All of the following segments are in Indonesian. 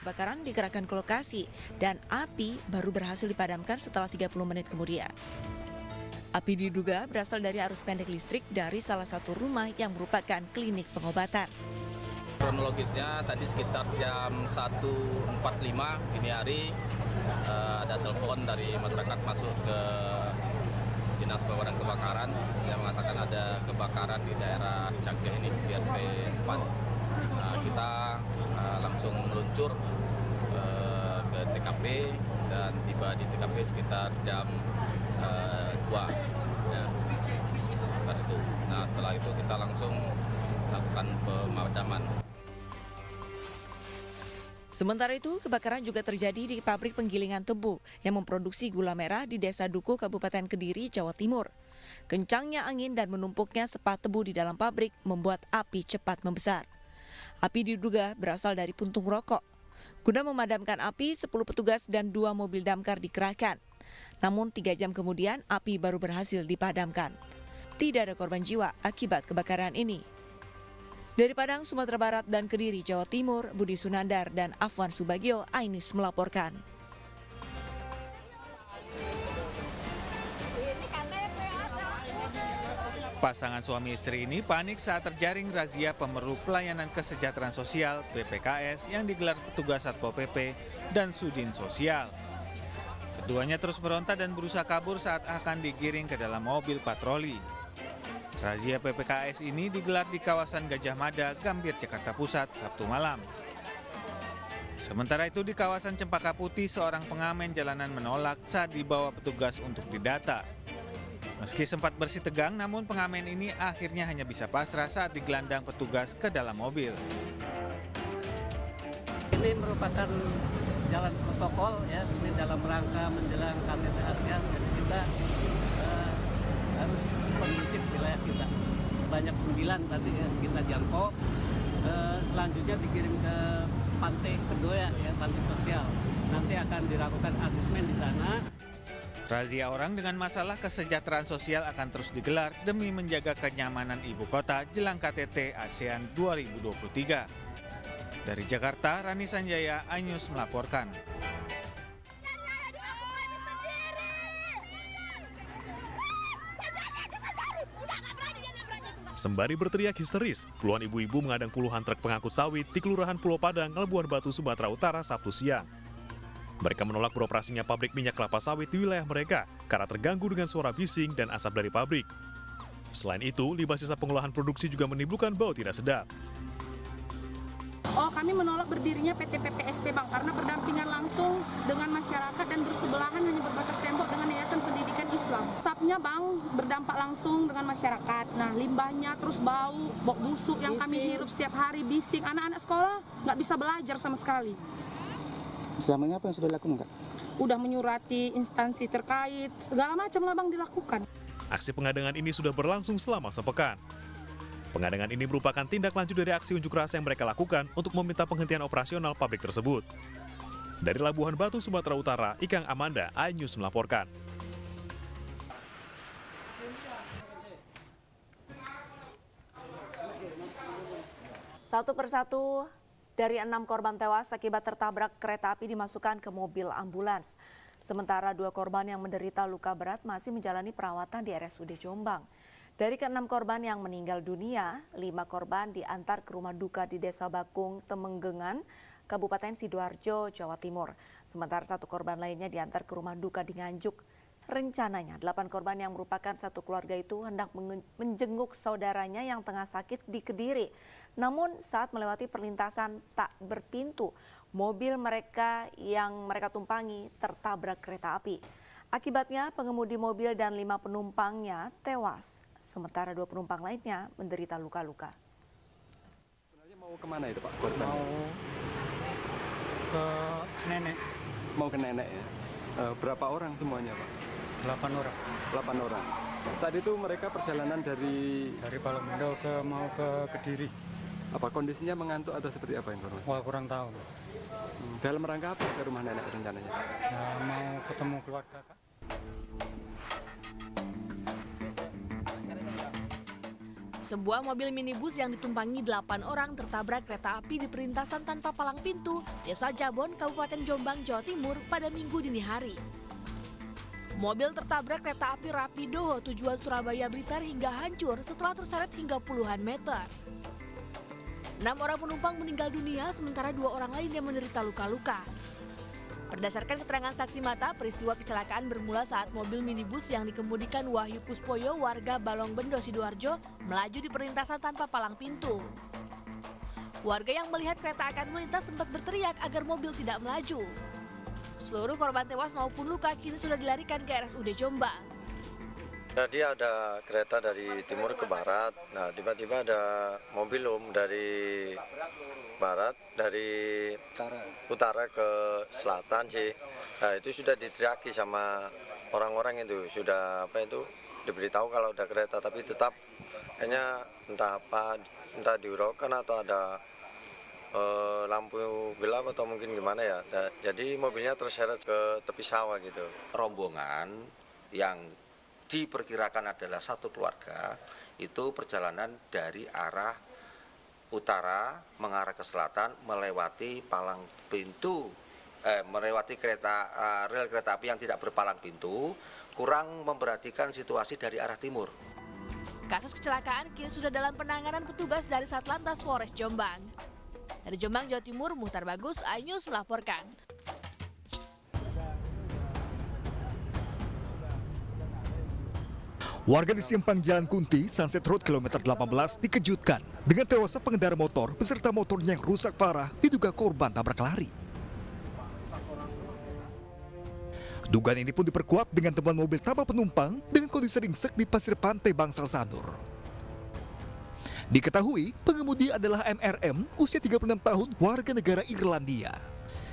kebakaran dikerahkan ke lokasi dan api baru berhasil dipadamkan setelah 30 menit kemudian. Api diduga berasal dari arus pendek listrik dari salah satu rumah yang merupakan klinik pengobatan. Kronologisnya tadi sekitar jam 1.45 dini hari ada telepon dari masyarakat masuk ke Dinas Pemadam Kebakaran yang mengatakan ada kebakaran di daerah Cangkeh ini di RT 4. Kita langsung meluncur ke TKP dan tiba di TKP sekitar jam 2. Ya, itu. Nah, setelah itu kita langsung melakukan pemadaman. Sementara itu, kebakaran juga terjadi di pabrik penggilingan tebu yang memproduksi gula merah di Desa Duku, Kabupaten Kediri, Jawa Timur. Kencangnya angin dan menumpuknya sepat tebu di dalam pabrik membuat api cepat membesar. Api diduga berasal dari puntung rokok. Guna memadamkan api, 10 petugas dan 2 mobil damkar dikerahkan. Namun 3 jam kemudian, api baru berhasil dipadamkan. Tidak ada korban jiwa akibat kebakaran ini. Dari Padang, Sumatera Barat dan Kediri, Jawa Timur, Budi Sunandar dan Afwan Subagio, iNews melaporkan. Pasangan suami istri ini panik saat terjaring razia pemeruh pelayanan kesejahteraan sosial (PPKS) yang digelar petugas Satpol PP dan Sudin Sosial. Keduanya terus berontak dan berusaha kabur saat akan digiring ke dalam mobil patroli. Razia PPKS ini digelar di kawasan Gajah Mada, Gambir, Jakarta Pusat, Sabtu malam. Sementara itu di kawasan Cempaka Putih, seorang pengamen jalanan menolak saat dibawa petugas untuk didata. Meski sempat bersih tegang, namun pengamen ini akhirnya hanya bisa pasrah saat digelandang petugas ke dalam mobil. Ini merupakan jalan protokol ya, ini dalam rangka menjelang KTT ASEAN, jadi kita harus kondusif wilayah kita. Banyak 9 tadi ya, kita jangkau. Selanjutnya dikirim ke pantai Kedoya ya, pantai sosial. Nanti akan dilakukan asesmen di sana. Razia orang dengan masalah kesejahteraan sosial akan terus digelar demi menjaga kenyamanan ibu kota jelang KTT ASEAN 2023. Dari Jakarta, Rani Sanjaya, iNews melaporkan. Sembari berteriak histeris, puluhan ibu-ibu mengadang puluhan truk pengangkut sawit di Kelurahan Pulau Padang, Labuan Batu, Sumatera Utara, Sabtu siang. Mereka menolak beroperasinya pabrik minyak kelapa sawit di wilayah mereka karena terganggu dengan suara bising dan asap dari pabrik. Selain itu, limbah sisa pengolahan produksi juga menimbulkan bau tidak sedap. Kami menolak berdirinya PT PPSP Bang karena berdampingan langsung dengan masyarakat dan bersebelahan hanya berbatas tembok dengan Yayasan Pendidikan Islam. Asapnya Bang berdampak langsung dengan masyarakat. Nah limbahnya terus bau busuk yang kami hirup setiap hari, bising. Anak-anak sekolah nggak bisa belajar sama sekali. Selama ini apa yang sudah dilakukan Kak? Udah menyurati instansi terkait, segala macam lah Bang dilakukan. Aksi pengadangan ini sudah berlangsung selama sepekan. Pengadangan ini merupakan tindak lanjut dari aksi unjuk rasa yang mereka lakukan untuk meminta penghentian operasional pabrik tersebut. Dari Labuan Batu, Sumatera Utara, Ikang Amanda, iNews melaporkan. Satu persatu dari 6 korban tewas akibat tertabrak kereta api dimasukkan ke mobil ambulans. Sementara 2 korban yang menderita luka berat masih menjalani perawatan di RSUD Jombang. Dari ke-6 korban yang meninggal dunia, 5 korban diantar ke rumah duka di Desa Bakung, Temenggengan, Kabupaten Sidoarjo, Jawa Timur. Sementara 1 korban lainnya diantar ke rumah duka di Nganjuk. Rencananya 8 korban yang merupakan satu keluarga itu hendak menjenguk saudaranya yang tengah sakit di Kediri. Namun saat melewati perlintasan tak berpintu, mobil mereka yang mereka tumpangi tertabrak kereta api. Akibatnya pengemudi mobil dan 5 penumpangnya tewas. Sementara 2 penumpang lainnya menderita luka-luka. Sebenarnya mau kemana itu Pak korban? Mau ke nenek. Mau ke nenek ya? Berapa orang semuanya Pak? 8 orang. 8 orang. Saat itu mereka perjalanan dari Palembang mau ke Kediri. apa kondisinya mengantuk atau seperti apa informasi? Wah kurang tahu. Dalam rangka apa ke rumah nenek rencananya? Ya, mau ketemu keluarga Kak. Sebuah mobil minibus yang ditumpangi 8 orang tertabrak kereta api di perlintasan tanpa palang pintu, Desa Jabon, Kabupaten Jombang, Jawa Timur pada Minggu dini hari. Mobil tertabrak kereta api Rapido tujuan Surabaya Blitar hingga hancur setelah terseret hingga puluhan meter. 6 orang penumpang meninggal dunia sementara 2 orang lain yang menderita luka-luka. Berdasarkan keterangan saksi mata, peristiwa kecelakaan bermula saat mobil minibus yang dikemudikan Wahyu Kuspoyo warga Balongbendo, Sidoarjo melaju di perlintasan tanpa palang pintu. Warga yang melihat kereta akan melintas sempat berteriak agar mobil tidak melaju. Seluruh korban tewas maupun luka kini sudah dilarikan ke RSUD Jombang. Tadi ada kereta dari timur ke barat, nah tiba-tiba ada mobil dari barat, dari utara ke selatan sih. Nah itu sudah diteriaki sama orang-orang itu, sudah diberitahu kalau ada kereta, tapi tetap kayaknya entah diuraukan atau ada lampu gelap atau mungkin gimana ya. Jadi mobilnya terseret ke tepi sawah gitu. Rombongan yang diperkirakan adalah satu keluarga itu perjalanan dari arah utara mengarah ke selatan melewati palang pintu, melewati rel kereta api yang tidak berpalang pintu, kurang memperhatikan situasi dari arah timur. Kasus kecelakaan kini sudah dalam penanganan petugas dari Satlantas Polres Jombang. Dari Jombang, Jawa Timur, Muhtar Bagus, iNews melaporkan. Warga di simpang Jalan Kunti, Sunset Road kilometer 18 dikejutkan dengan tewasnya pengendara motor beserta motornya yang rusak parah diduga korban tabrak lari. Dugaan ini pun diperkuat dengan temuan mobil tanpa penumpang dengan kondisi ringsek di pasir pantai Bangsal Sanur. Diketahui pengemudi adalah MRM, usia 36 tahun, warga negara Irlandia.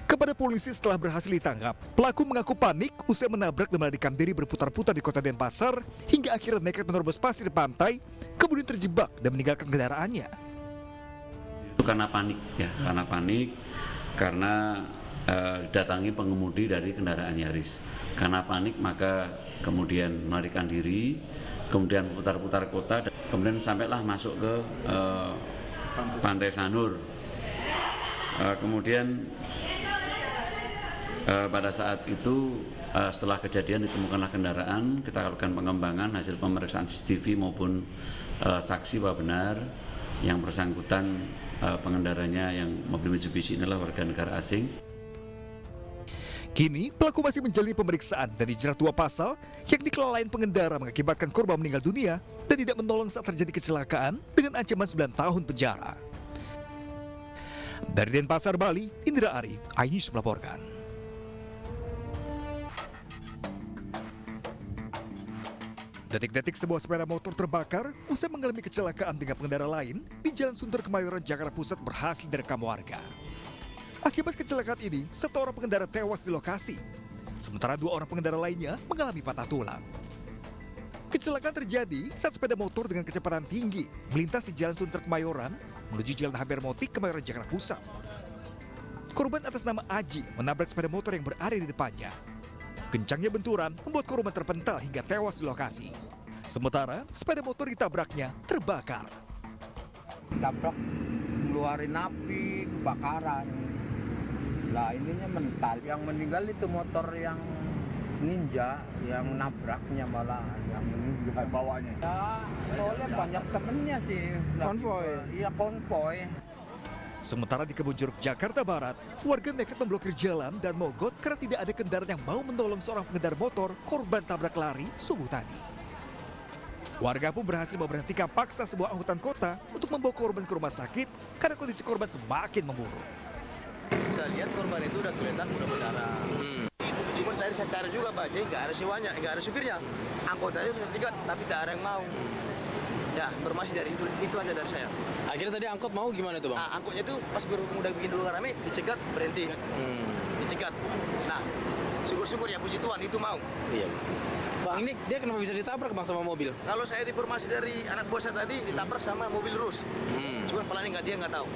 Kepada polisi setelah berhasil ditangkap, pelaku mengaku panik usai menabrak dan melarikan diri berputar-putar di kota Denpasar hingga akhirnya nekat menerobos pasir pantai, kemudian terjebak dan meninggalkan kendaraannya. Karena panik ya, karena datangi pengemudi dari kendaraan Yaris. Karena panik maka kemudian melarikan diri, kemudian putar-putar kota, kemudian sampailah masuk ke Pantai Sanur. Kemudian pada saat itu setelah kejadian ditemukanlah kendaraan, kita lakukan pengembangan hasil pemeriksaan CCTV maupun saksi bahwa benar yang bersangkutan pengendaranya yang mobil Mitsubishi adalah warga negara asing. Kini pelaku masih menjalani pemeriksaan dan dijerat 2 pasal, yakni kelalaian pengendara mengakibatkan korban meninggal dunia dan tidak menolong saat terjadi kecelakaan dengan ancaman 9 tahun penjara. Dari Denpasar, Bali, Indra Ari, iNews melaporkan. Detik-detik sebuah sepeda motor terbakar usai mengalami kecelakaan dengan pengendara lain di Jalan Sunter Kemayoran, Jakarta Pusat berhasil direkam warga. Akibat kecelakaan ini, 1 orang pengendara tewas di lokasi, sementara 2 orang pengendara lainnya mengalami patah tulang. Kecelakaan terjadi saat sepeda motor dengan kecepatan tinggi melintas di Jalan Sunter Kemayoran menuju Jalan Haber Motik, Kemayoran, Jakarta Pusat. Korban atas nama Aji menabrak sepeda motor yang berada di depannya. Kencangnya benturan membuat korban terpental hingga tewas di lokasi. Sementara sepeda motor ditabraknya terbakar. Tabrak, ngeluarin api, kebakaran. Lah ininya mental. Yang meninggal itu motor yang Ninja, yang nabraknya malah yang meninggal bawanya. Ya, soalnya banyak temennya sih. Konvoy. Iya, konvoy. Sementara di Kebonjeruk, Jakarta Barat, warga nekat memblokir jalan dan mogok karena tidak ada kendaraan yang mau menolong seorang pengendara motor korban tabrak lari subuh tadi. Warga pun berhasil memberhentikan paksa sebuah angkutan kota untuk membawa korban ke rumah sakit karena kondisi korban semakin memburuk. Saya lihat korban itu udah kelihatan udah berdarah. Cuma tadi saya cari juga Pak, jadi nggak ada sewanya, nggak ada supirnya. Angkutannya sudah cegat, tapi tidak ada yang mau. Ya, informasi dari itu aja dari saya. Akhirnya tadi angkot mau gimana tuh Bang? Nah, angkotnya itu pas udah bikin dulu rame, dicegat, berhenti. Dicegat. Nah, syukur-syukur ya puji Tuhan itu mau. Iya. Bang, ini dia kenapa bisa ditabrak Bang sama mobil? Kalau saya informasi dari anak buah saya tadi, ditabrak sama mobil Rus. Cuma pelangnya dia nggak tahu.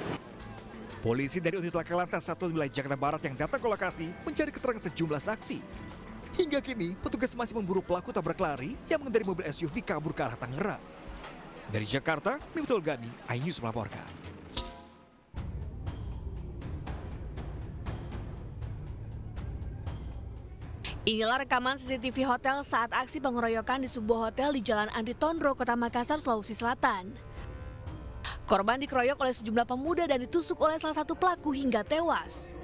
Polisi dari unit laka lantas 1 wilayah Jakarta Barat yang datang ke lokasi mencari keterangan sejumlah saksi. Hingga kini, petugas masih memburu pelaku tabrak lari yang mengendarai mobil SUV kabur ke arah Tangerang. Dari Jakarta, Miftahul Gani, iNews melaporkan. Inilah rekaman CCTV hotel saat aksi pengeroyokan di sebuah hotel di Jalan Andri Tondro, Kota Makassar, Sulawesi Selatan. Korban dikeroyok oleh sejumlah pemuda dan ditusuk oleh salah satu pelaku hingga tewas.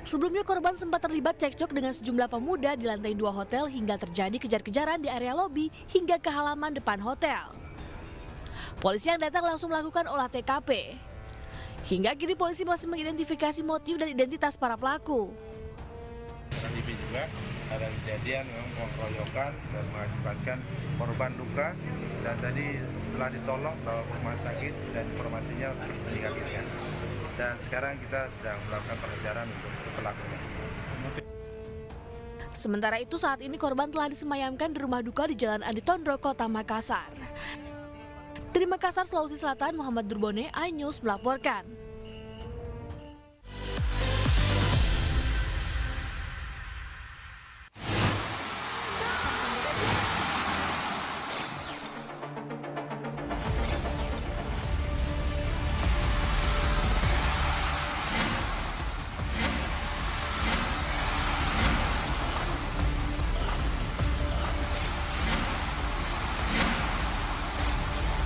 Sebelumnya korban sempat terlibat cekcok dengan sejumlah pemuda di lantai 2 hotel hingga terjadi kejar-kejaran di area lobi hingga ke halaman depan hotel. Polisi yang datang langsung melakukan olah TKP. Hingga kini polisi masih mengidentifikasi motif dan identitas para pelaku. Tadi juga ada kejadian memang pengeroyokan dan mengakibatkan korban luka, dan tadi setelah ditolong bawa ke rumah sakit dan informasinya meninggal dunia. Dan sekarang kita sedang melakukan pengejaran untuk pelakunya. Sementara itu saat ini korban telah disemayamkan di rumah duka di Jalan Andri Tondro, Kota Makassar. Dari Makassar, Sulawesi Selatan, Muhammad Durbone, iNews melaporkan.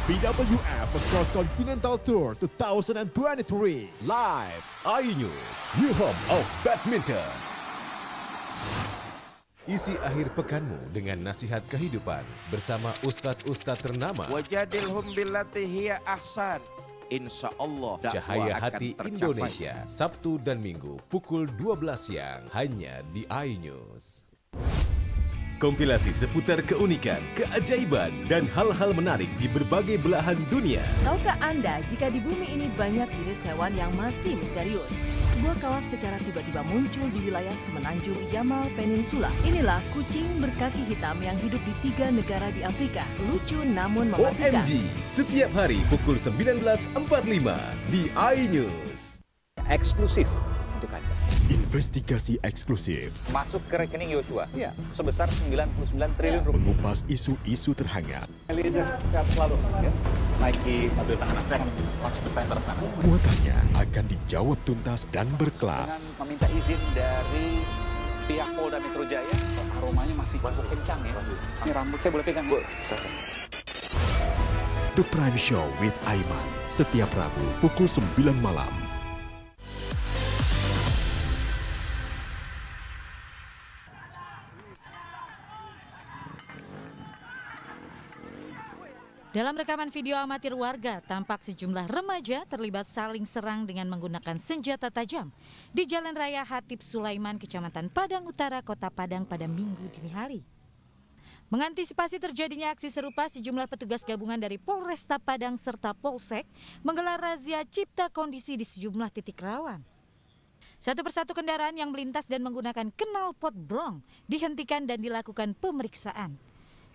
BWF Across Continental Tour 2023 live iNews, your home of badminton. Isi akhir pekanmu dengan nasihat kehidupan bersama ustadz-ustadz ternama. Wajadilhum billati hiya ahsan. Insya Allah Cahaya Hati Indonesia, Sabtu dan Minggu pukul 12 siang hanya di iNews. Kompilasi seputar keunikan, keajaiban, dan hal-hal menarik di berbagai belahan dunia. Tahukah Anda jika di bumi ini banyak jenis hewan yang masih misterius? Sebuah kawas secara tiba-tiba muncul di wilayah semenanjung Yamal Peninsula. Inilah kucing berkaki hitam yang hidup di 3 negara di Afrika. Lucu namun mematikan. OMG, setiap hari pukul 19.45 di iNews. Eksklusif untuk Anda. Investigasi eksklusif. Masuk ke rekening Yosua sebesar 99 triliun rupiah. Mengupas isu-isu terhangat. Eliezer, sehat selalu. Ya. Naiki mobil tahanan, saya akan masuk ke tender sana. Muatannya akan dijawab tuntas dan berkelas. Dengan meminta izin dari pihak Polda Metro Jaya. Aromanya masih cukup kencang ya. Ini rambut saya boleh pegang, Bu? The Prime Show with Aiman. Setiap Rabu pukul 9 malam. Dalam rekaman video amatir warga, tampak sejumlah remaja terlibat saling serang dengan menggunakan senjata tajam di Jalan Raya Hatip Sulaiman, Kecamatan Padang Utara, Kota Padang pada Minggu dini hari. Mengantisipasi terjadinya aksi serupa, sejumlah petugas gabungan dari Polresta Padang serta Polsek menggelar razia cipta kondisi di sejumlah titik rawan. Satu persatu kendaraan yang melintas dan menggunakan knalpot brong dihentikan dan dilakukan pemeriksaan.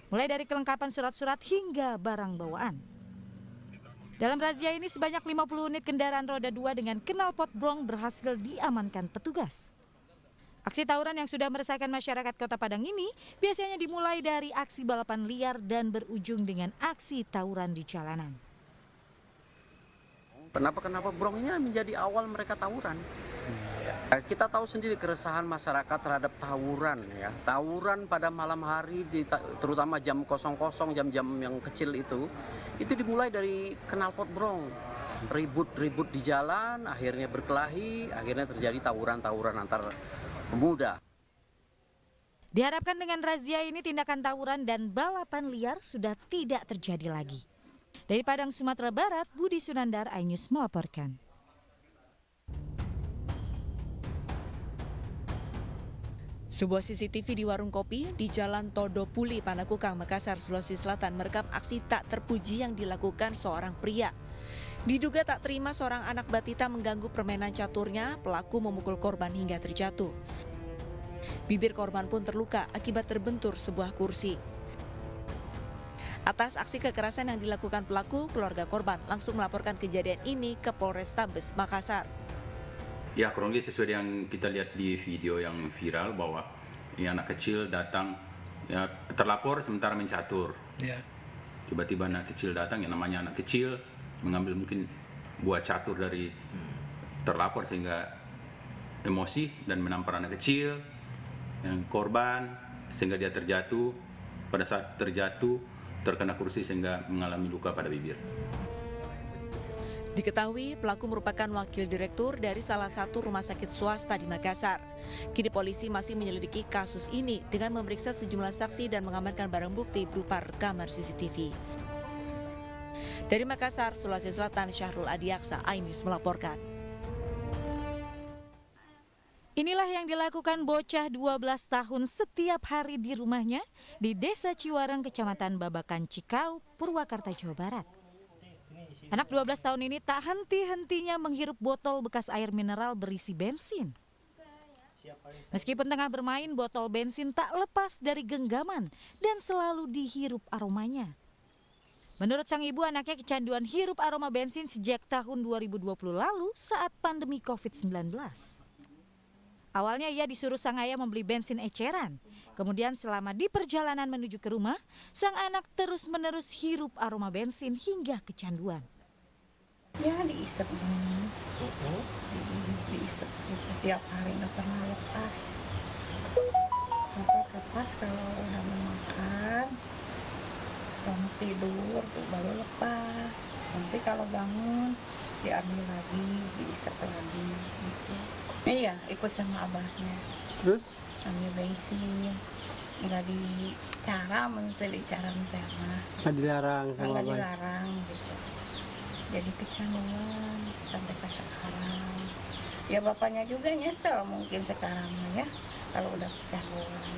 Mulai dari kelengkapan surat-surat hingga barang bawaan. Dalam razia ini sebanyak 50 unit kendaraan roda 2 dengan knalpot brong berhasil diamankan petugas. Aksi tawuran yang sudah meresahkan masyarakat Kota Padang ini biasanya dimulai dari aksi balapan liar dan berujung dengan aksi tawuran di jalanan. Kenapa brongnya menjadi awal mereka tawuran? Kita tahu sendiri keresahan masyarakat terhadap tawuran ya. Tawuran pada malam hari terutama jam 00, jam-jam yang kecil itu dimulai dari knalpot brong. Ribut-ribut di jalan, akhirnya berkelahi, akhirnya terjadi tawuran-tawuran antar pemuda. Diharapkan dengan razia ini tindakan tawuran dan balapan liar sudah tidak terjadi lagi. Dari Padang, Sumatera Barat, Budi Sunandar, iNews melaporkan. Sebuah CCTV di warung kopi di Jalan Todopuli, Panakukang, Makassar, Sulawesi Selatan merekam aksi tak terpuji yang dilakukan seorang pria. Diduga tak terima seorang anak batita mengganggu permainan caturnya, pelaku memukul korban hingga terjatuh. Bibir korban pun terluka akibat terbentur sebuah kursi. Atas aksi kekerasan yang dilakukan pelaku, keluarga korban langsung melaporkan kejadian ini ke Polrestabes Makassar. Ya, kurang lebih sesuai yang kita lihat di video yang viral bahwa ini anak kecil datang ya, terlapor sementara mencatur. Ya. tiba-tiba anak kecil datang, yang namanya anak kecil mengambil mungkin buah catur dari terlapor sehingga emosi dan menampar anak kecil yang korban sehingga dia terjatuh. Pada saat terjatuh terkena kursi sehingga mengalami luka pada bibir. Diketahui pelaku merupakan wakil direktur dari salah satu rumah sakit swasta di Makassar. Kini polisi masih menyelidiki kasus ini dengan memeriksa sejumlah saksi dan mengamankan barang bukti berupa rekaman CCTV. Dari Makassar, Sulawesi Selatan, Syahrul Adiaksa, iNews melaporkan. Inilah yang dilakukan bocah 12 tahun setiap hari di rumahnya di Desa Ciwareng, Kecamatan Babakan Cikau, Purwakarta, Jawa Barat. Anak 12 tahun ini tak henti-hentinya menghirup botol bekas air mineral berisi bensin. Meskipun tengah bermain, botol bensin tak lepas dari genggaman dan selalu dihirup aromanya. Menurut sang ibu, anaknya kecanduan hirup aroma bensin sejak tahun 2020 lalu saat pandemi COVID-19. Awalnya ia disuruh sang ayah membeli bensin eceran. Kemudian selama di perjalanan menuju ke rumah, sang anak terus-menerus hirup aroma bensin hingga kecanduan. Ya diisep gini, diisep gitu. Tiap hari nggak pernah lepas. Lepas kalau udah mau makan, kalau mau tidur tuh baru lepas. Nanti kalau bangun diambil lagi, diisep lagi gitu. Iya, ikut sama abahnya. Terus? Ambil bensin. Nggak dicara, menteri dicara mah. Nggak dilarang sama abah? Nggak dilarang gitu. Jadi kecanduan sampai ke sekarang. Ya bapaknya juga nyesel mungkin sekarang ya. Kalau udah kecanduan.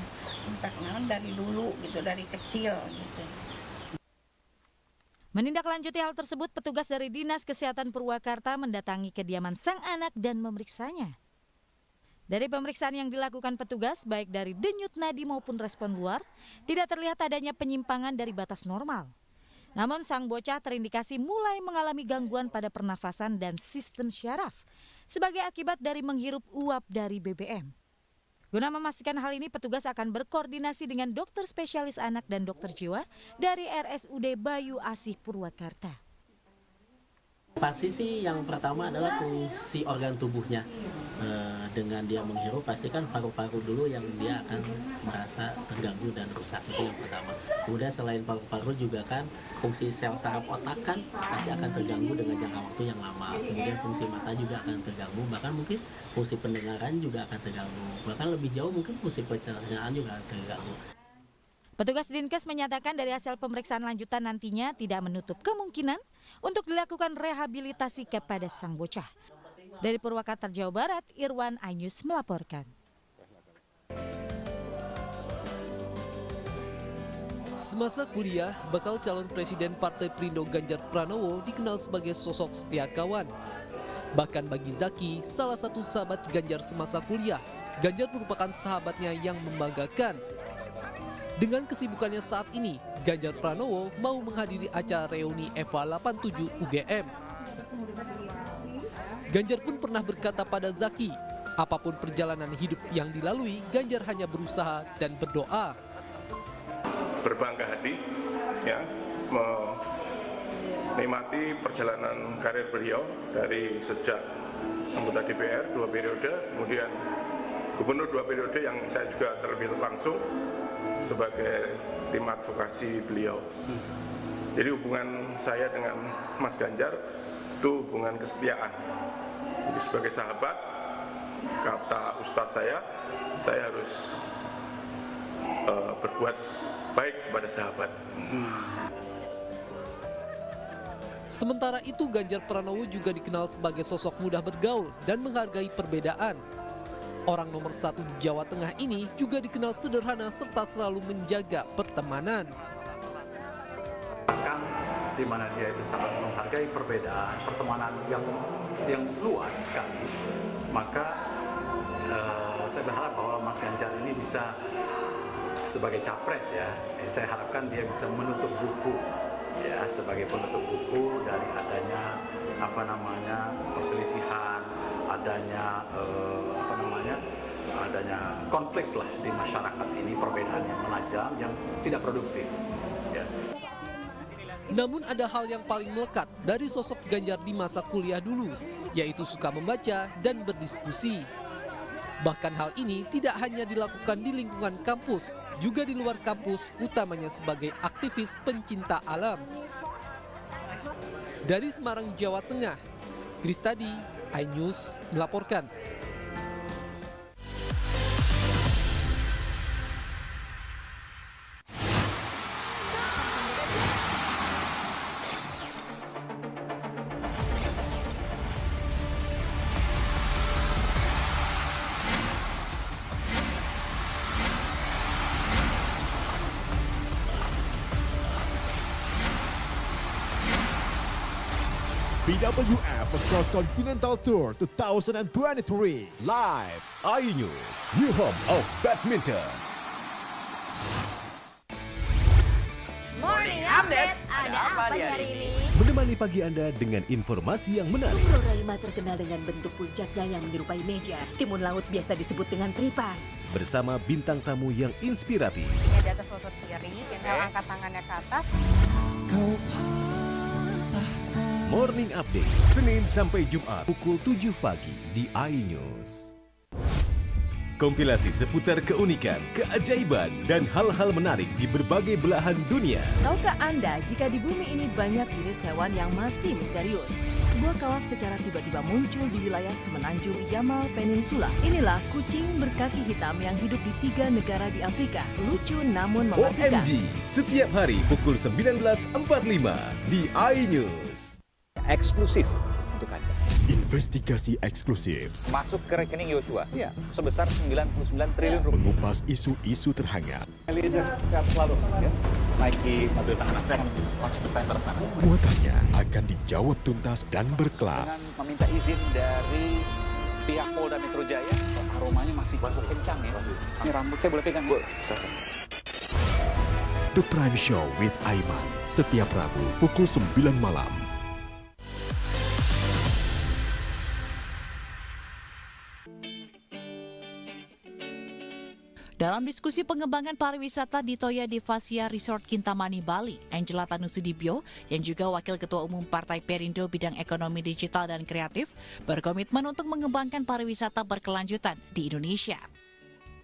Entah kenapa dari dulu gitu, dari kecil gitu. Menindaklanjuti hal tersebut, petugas dari Dinas Kesehatan Purwakarta mendatangi kediaman sang anak dan memeriksanya. Dari pemeriksaan yang dilakukan petugas, baik dari denyut nadi maupun respon luar, tidak terlihat adanya penyimpangan dari batas normal. Namun sang bocah terindikasi mulai mengalami gangguan pada pernafasan dan sistem syaraf sebagai akibat dari menghirup uap dari BBM. Guna memastikan hal ini, petugas akan berkoordinasi dengan dokter spesialis anak dan dokter jiwa dari RSUD Bayu Asih Purwakarta. Pasti sih yang pertama adalah fungsi organ tubuhnya. Dengan dia menghirup pasti kan paru-paru dulu yang dia akan merasa terganggu dan rusak, itu yang pertama. Kemudian selain paru-paru juga kan fungsi sel saraf otak kan pasti akan terganggu dengan jangka waktu yang lama. Kemudian fungsi mata juga akan terganggu, bahkan mungkin fungsi pendengaran juga akan terganggu. Bahkan lebih jauh mungkin fungsi pencernaan juga akan terganggu. Petugas Dinkes menyatakan dari hasil pemeriksaan lanjutan nantinya tidak menutup kemungkinan untuk dilakukan rehabilitasi kepada sang bocah. Dari Purwakarta, Jawa Barat, Irwan, iNews melaporkan. Semasa kuliah, bakal calon presiden Partai Perindo Ganjar Pranowo dikenal sebagai sosok setia kawan. Bahkan bagi Zaki, salah satu sahabat Ganjar semasa kuliah, Ganjar merupakan sahabatnya yang membanggakan. Dengan kesibukannya saat ini, Ganjar Pranowo mau menghadiri acara reuni EVA 87 UGM. Ganjar pun pernah berkata pada Zaki, apapun perjalanan hidup yang dilalui, Ganjar hanya berusaha dan berdoa. Berbangga hati, ya, menikmati perjalanan karir beliau dari sejak anggota DPR 2 periode, kemudian gubernur 2 periode yang saya juga terlibat langsung sebagai tim advokasi beliau. Jadi hubungan saya dengan Mas Ganjar itu hubungan kesetiaan. Jadi sebagai sahabat, kata Ustadz saya harus berbuat baik kepada sahabat. Sementara itu, Ganjar Pranowo juga dikenal sebagai sosok mudah bergaul dan menghargai perbedaan. Orang nomor 1 di Jawa Tengah ini juga dikenal sederhana serta selalu menjaga pertemanan. Di mana dia itu sangat menghargai perbedaan, pertemanan yang luas sekali. Maka saya berharap bahwa Mas Ganjar ini bisa sebagai capres ya, saya harapkan dia bisa menutup buku ya, sebagai penutup buku dari adanya perselisihan, adanya adanya konflik lah di masyarakat ini, perbedaan yang menajam yang tidak produktif ya. Namun ada hal yang paling melekat dari sosok Ganjar di masa kuliah dulu, yaitu suka membaca dan berdiskusi. Bahkan hal ini tidak hanya dilakukan di lingkungan kampus, juga di luar kampus, utamanya sebagai aktivis pencinta alam. Dari Semarang, Jawa Tengah, Kristadi, iNews melaporkan. BWF Cross Continental Tour 2023 live iNews, new home of badminton. Morning Update, ada apa di hari ini? Menemani pagi Anda dengan informasi yang menarik. Floralima terkenal dengan bentuk puncaknya yang menyerupai meja. Timun laut biasa disebut dengan tripang. Bersama bintang tamu yang inspiratif. Ini di atas lutut kiri, tinggal angkat tangannya ke atas. Morning Update, Senin sampai Jumat pukul 7 pagi di iNews. Kompilasi seputar keunikan, keajaiban, dan hal-hal menarik di berbagai belahan dunia. Tahukah Anda jika di bumi ini banyak jenis hewan yang masih misterius? Sebuah kawas secara tiba-tiba muncul di wilayah semenanjung Yamal Peninsula. Inilah kucing berkaki hitam yang hidup di 3 negara di Afrika. Lucu namun mematikan. OMG, setiap hari pukul 19.45 di iNews. Eksklusif untuk Anda. Investigasi eksklusif Masuk ke rekening Yosua sebesar 99 triliun rupiah. mengupas isu-isu terhangat. Eliezer, sehat selalu ya. Naiki mobil tahanan, saya akan masuk ke tender sana. Muatannya akan dijawab tuntas dan berkelas. Dengan meminta izin dari pihak Polda Metro Jaya. Aromanya masih cukup kencang ya. Ini rambut saya boleh pegang? The Prime Show with Aiman, setiap Rabu pukul 9 malam. Dalam diskusi pengembangan pariwisata di Toya Devasia Resort Kintamani, Bali, Angela Tanusudibyo, yang juga Wakil Ketua Umum Partai Perindo Bidang Ekonomi Digital dan Kreatif, berkomitmen untuk mengembangkan pariwisata berkelanjutan di Indonesia.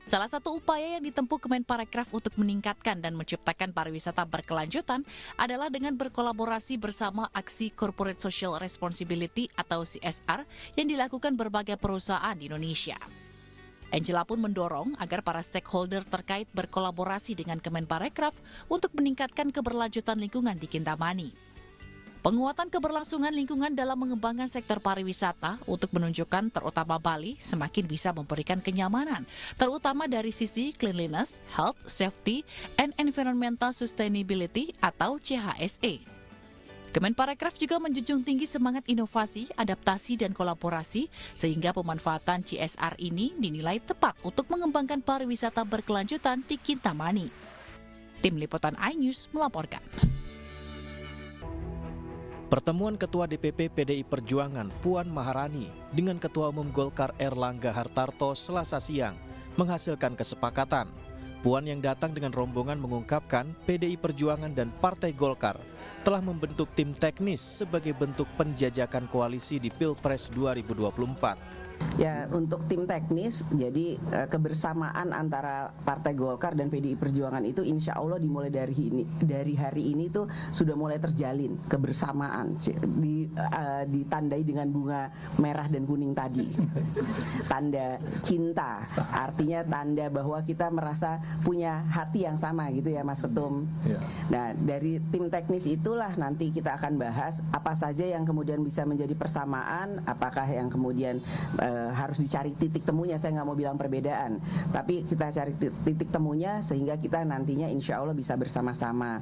Salah satu upaya yang ditempuh Kemenparekraf untuk meningkatkan dan menciptakan pariwisata berkelanjutan adalah dengan berkolaborasi bersama Aksi Corporate Social Responsibility atau CSR yang dilakukan berbagai perusahaan di Indonesia. Angela pun mendorong agar para stakeholder terkait berkolaborasi dengan Kemenparekraf untuk meningkatkan keberlanjutan lingkungan di Kintamani. Penguatan keberlangsungan lingkungan dalam mengembangkan sektor pariwisata untuk menunjukkan terutama Bali semakin bisa memberikan kenyamanan, terutama dari sisi cleanliness, health, safety, and environmental sustainability atau CHSE. Kemenparekraf juga menjunjung tinggi semangat inovasi, adaptasi, dan kolaborasi sehingga pemanfaatan CSR ini dinilai tepat untuk mengembangkan pariwisata berkelanjutan di Kintamani. Tim Liputan iNews melaporkan. Pertemuan Ketua DPP PDI Perjuangan Puan Maharani dengan Ketua Umum Golkar Erlangga Hartarto Selasa siang menghasilkan kesepakatan. Puan yang datang dengan rombongan mengungkapkan PDI Perjuangan dan Partai Golkar telah membentuk tim teknis sebagai bentuk penjajakan koalisi di Pilpres 2024. Ya, untuk tim teknis, jadi kebersamaan antara Partai Golkar dan PDI Perjuangan itu insya Allah dimulai dari hari ini tuh sudah mulai terjalin kebersamaan, ditandai dengan bunga merah dan kuning tadi. Tanda cinta, artinya tanda bahwa kita merasa punya hati yang sama gitu ya Mas Ketum. Nah, dari tim teknis itulah nanti kita akan bahas apa saja yang kemudian bisa menjadi persamaan, apakah yang kemudian harus dicari titik temunya. Saya nggak mau bilang perbedaan, tapi kita cari titik temunya sehingga kita nantinya insya Allah bisa bersama-sama.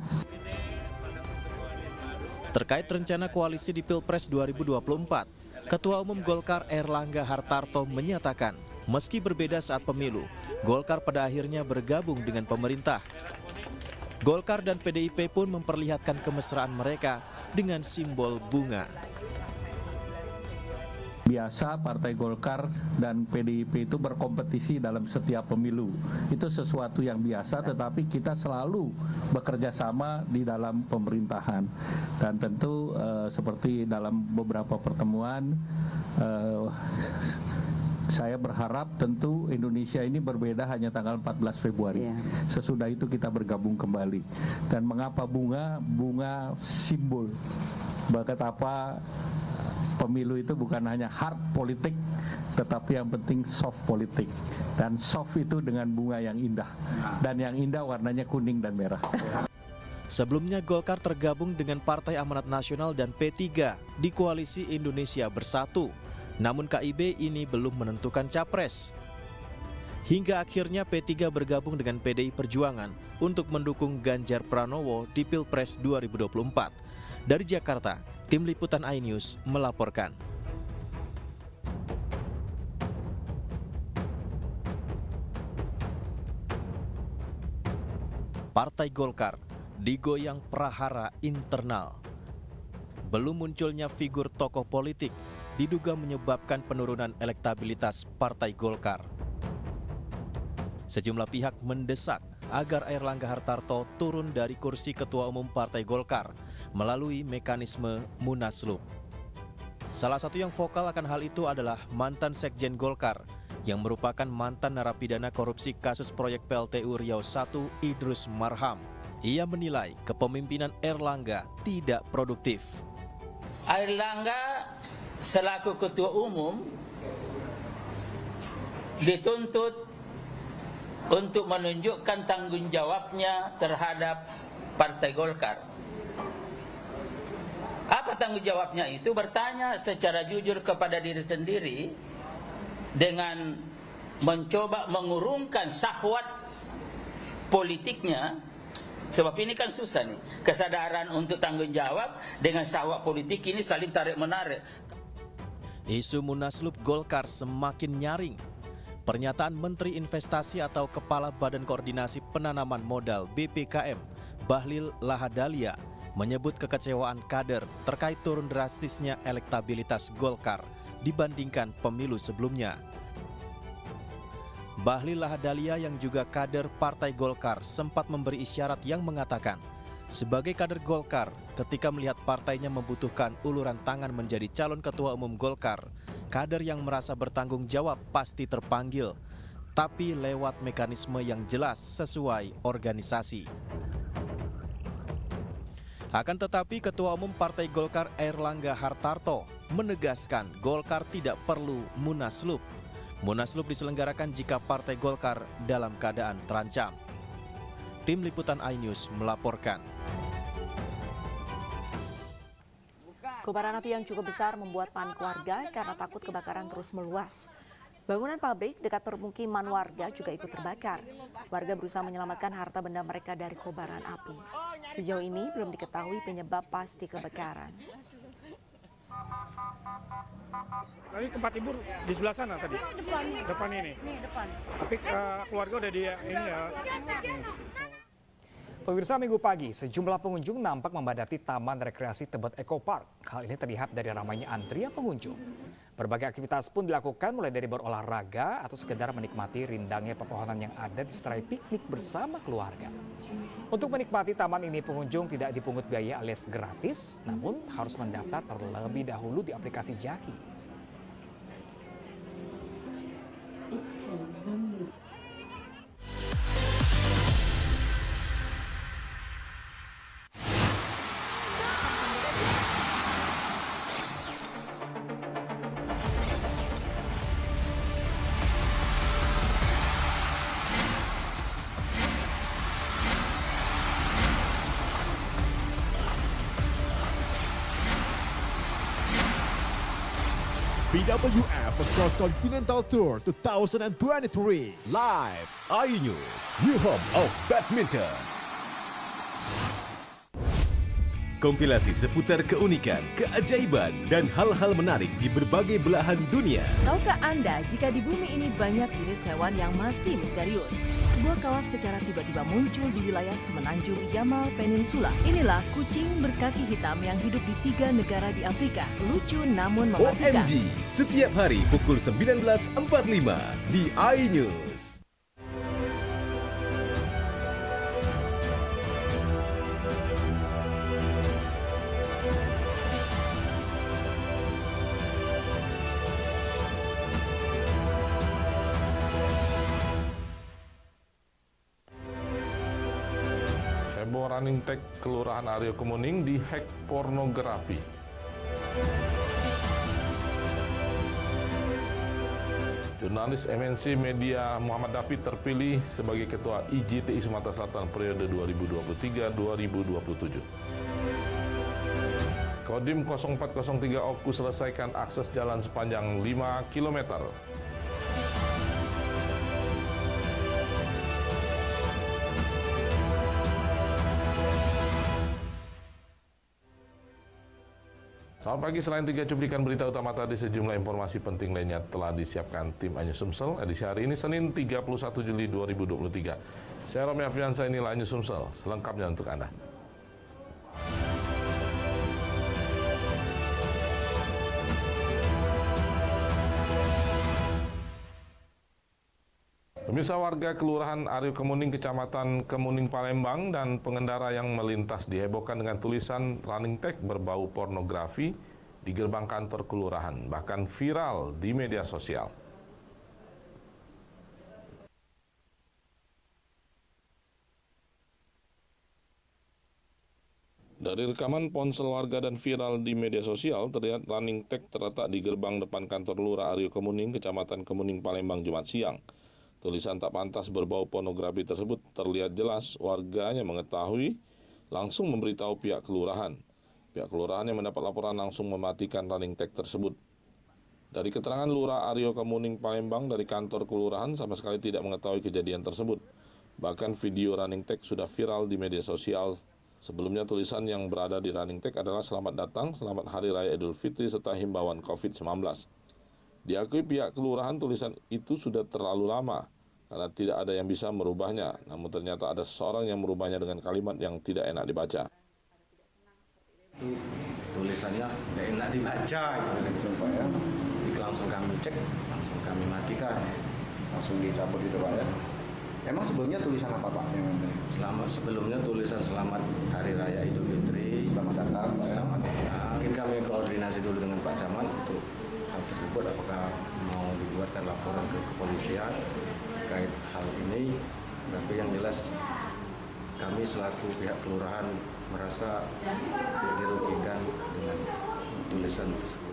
Terkait rencana koalisi di Pilpres 2024, Ketua Umum Golkar Erlangga Hartarto menyatakan, meski berbeda saat pemilu, Golkar pada akhirnya bergabung dengan pemerintah. Golkar dan PDIP pun memperlihatkan kemesraan mereka dengan simbol bunga. Biasa Partai Golkar dan PDIP itu berkompetisi dalam setiap pemilu. Itu sesuatu yang biasa, tetapi kita selalu bekerja sama di dalam pemerintahan. Dan tentu seperti dalam beberapa pertemuan, saya berharap tentu Indonesia ini berbeda hanya tanggal 14 Februari. Sesudah itu kita bergabung kembali. Dan mengapa bunga? Bunga simbol. Betapa pemilu itu bukan hanya hard politik, tetapi yang penting soft politik. Dan soft itu dengan bunga yang indah. Dan yang indah warnanya kuning dan merah. Sebelumnya Golkar tergabung dengan Partai Amanat Nasional dan P3 di Koalisi Indonesia Bersatu. Namun KIB ini belum menentukan capres. Hingga akhirnya P3 bergabung dengan PDI Perjuangan untuk mendukung Ganjar Pranowo di Pilpres 2024. Dari Jakarta, Tim Liputan iNews melaporkan. Partai Golkar digoyang prahara internal. Belum munculnya figur tokoh politik diduga menyebabkan penurunan elektabilitas Partai Golkar. Sejumlah pihak mendesak agar Airlangga Hartarto turun dari kursi Ketua Umum Partai Golkar melalui mekanisme Munaslup. Salah satu yang vokal akan hal itu adalah mantan Sekjen Golkar yang merupakan mantan narapidana korupsi kasus proyek PLTU Riau I Idrus Marham. Ia menilai kepemimpinan Airlangga tidak produktif. Airlangga selaku Ketua Umum dituntut untuk menunjukkan tanggung jawabnya terhadap Partai Golkar. Apa tanggung jawabnya itu? Bertanya secara jujur kepada diri sendiri dengan mencoba mengurungkan syahwat politiknya. Sebab ini kan susah nih, kesadaran untuk tanggung jawab dengan syahwat politik ini saling tarik-menarik. Isu Munaslup Golkar semakin nyaring. Pernyataan Menteri Investasi atau Kepala Badan Koordinasi Penanaman Modal BPKM, Bahlil Lahadalia, menyebut kekecewaan kader terkait turun drastisnya elektabilitas Golkar dibandingkan pemilu sebelumnya. Bahlil Lahadalia yang juga kader Partai Golkar sempat memberi isyarat yang mengatakan, sebagai kader Golkar, ketika melihat partainya membutuhkan uluran tangan menjadi calon ketua umum Golkar, kader yang merasa bertanggung jawab pasti terpanggil, tapi lewat mekanisme yang jelas sesuai organisasi. Akan tetapi Ketua Umum Partai Golkar Airlangga Hartarto menegaskan Golkar tidak perlu Munaslup. Munaslup diselenggarakan jika Partai Golkar dalam keadaan terancam. Tim Liputan iNews melaporkan. Kobaran api yang cukup besar membuat panik warga karena takut kebakaran terus meluas. Bangunan pabrik dekat permukiman warga juga ikut terbakar. Warga berusaha menyelamatkan harta benda mereka dari kobaran api. Sejauh ini belum diketahui penyebab pasti kebakaran. Tadi tempat ibu di sebelah sana tadi? Depan ini? Depan. Tapi keluarga udah di ini ya? Pemirsa, Minggu pagi, sejumlah pengunjung nampak memadati Taman Rekreasi Tebet Eco Park. Hal ini terlihat dari ramainya antrian pengunjung. Berbagai aktivitas pun dilakukan mulai dari berolahraga atau sekedar menikmati rindangnya pepohonan yang ada disertai piknik bersama keluarga. Untuk menikmati taman ini pengunjung tidak dipungut biaya alias gratis, namun harus mendaftar terlebih dahulu di aplikasi Jaki. BWF Across Continental Tour 2023 Live iNews, your home of badminton. Kompilasi seputar keunikan, keajaiban, dan hal-hal menarik di berbagai belahan dunia. Tahukah Anda jika di bumi ini banyak jenis hewan yang masih misterius? Sebuah kawas secara tiba-tiba muncul di wilayah semenanjung Yamal Peninsula. Inilah kucing berkaki hitam yang hidup di 3 negara di Afrika. Lucu namun mematikan. OMG, setiap hari pukul 19.45 di iNews. Running Tech Kelurahan Aryo Kemuning dihack pornografi. Jurnalis MNC Media Muhammad David terpilih sebagai Ketua IJTI Sumatera Selatan periode 2023-2027. Kodim 0403 Oku selesaikan akses jalan sepanjang 5 km. Selamat pagi, selain 3 cuplikan berita utama tadi, sejumlah informasi penting lainnya telah disiapkan tim iNews Sumsel edisi hari ini Senin 31 Juli 2023. Saya Romy Afiansa, inilah iNews Sumsel, selengkapnya untuk Anda. Pemirsa, warga Kelurahan Aryo Kemuning, Kecamatan Kemuning, Palembang, dan pengendara yang melintas dihebohkan dengan tulisan running tag berbau pornografi di gerbang kantor kelurahan, bahkan viral di media sosial. Dari rekaman ponsel warga dan viral di media sosial, terlihat running tag terletak di gerbang depan kantor Lurah Aryo Kemuning, Kecamatan Kemuning, Palembang, Jumat siang. Tulisan tak pantas berbau pornografi tersebut terlihat jelas, warganya mengetahui, langsung memberitahu pihak kelurahan. Pihak kelurahan yang mendapat laporan langsung mematikan running tag tersebut. Dari keterangan Lurah Aryo Kemuning, Palembang, dari kantor kelurahan sama sekali tidak mengetahui kejadian tersebut. Bahkan video running tag sudah viral di media sosial. Sebelumnya tulisan yang berada di running tag adalah selamat datang, selamat Hari Raya Idul Fitri, serta himbauan COVID-19. Diakui pihak kelurahan tulisan itu sudah terlalu lama, karena tidak ada yang bisa merubahnya. Namun ternyata ada seseorang yang merubahnya dengan kalimat yang tidak enak dibaca. Itu tulisannya tidak enak dibaca, gitu Pak ya. Langsung kami cek, langsung kami matikan, langsung dicabut itu Pak ya. Emang sebelumnya tulisan apa Pak? Sebelumnya tulisan selamat Hari Raya Idul Fitri. Selamat datang Pak. Selamat datang. Mungkin kami koordinasi dulu dengan Pak Camat untuk hal tersebut, apakah mau dibuatkan laporan ke kepolisian terkait hal ini. Tapi yang jelas kami selaku pihak kelurahan merasa dirugikan dengan tulisan tersebut.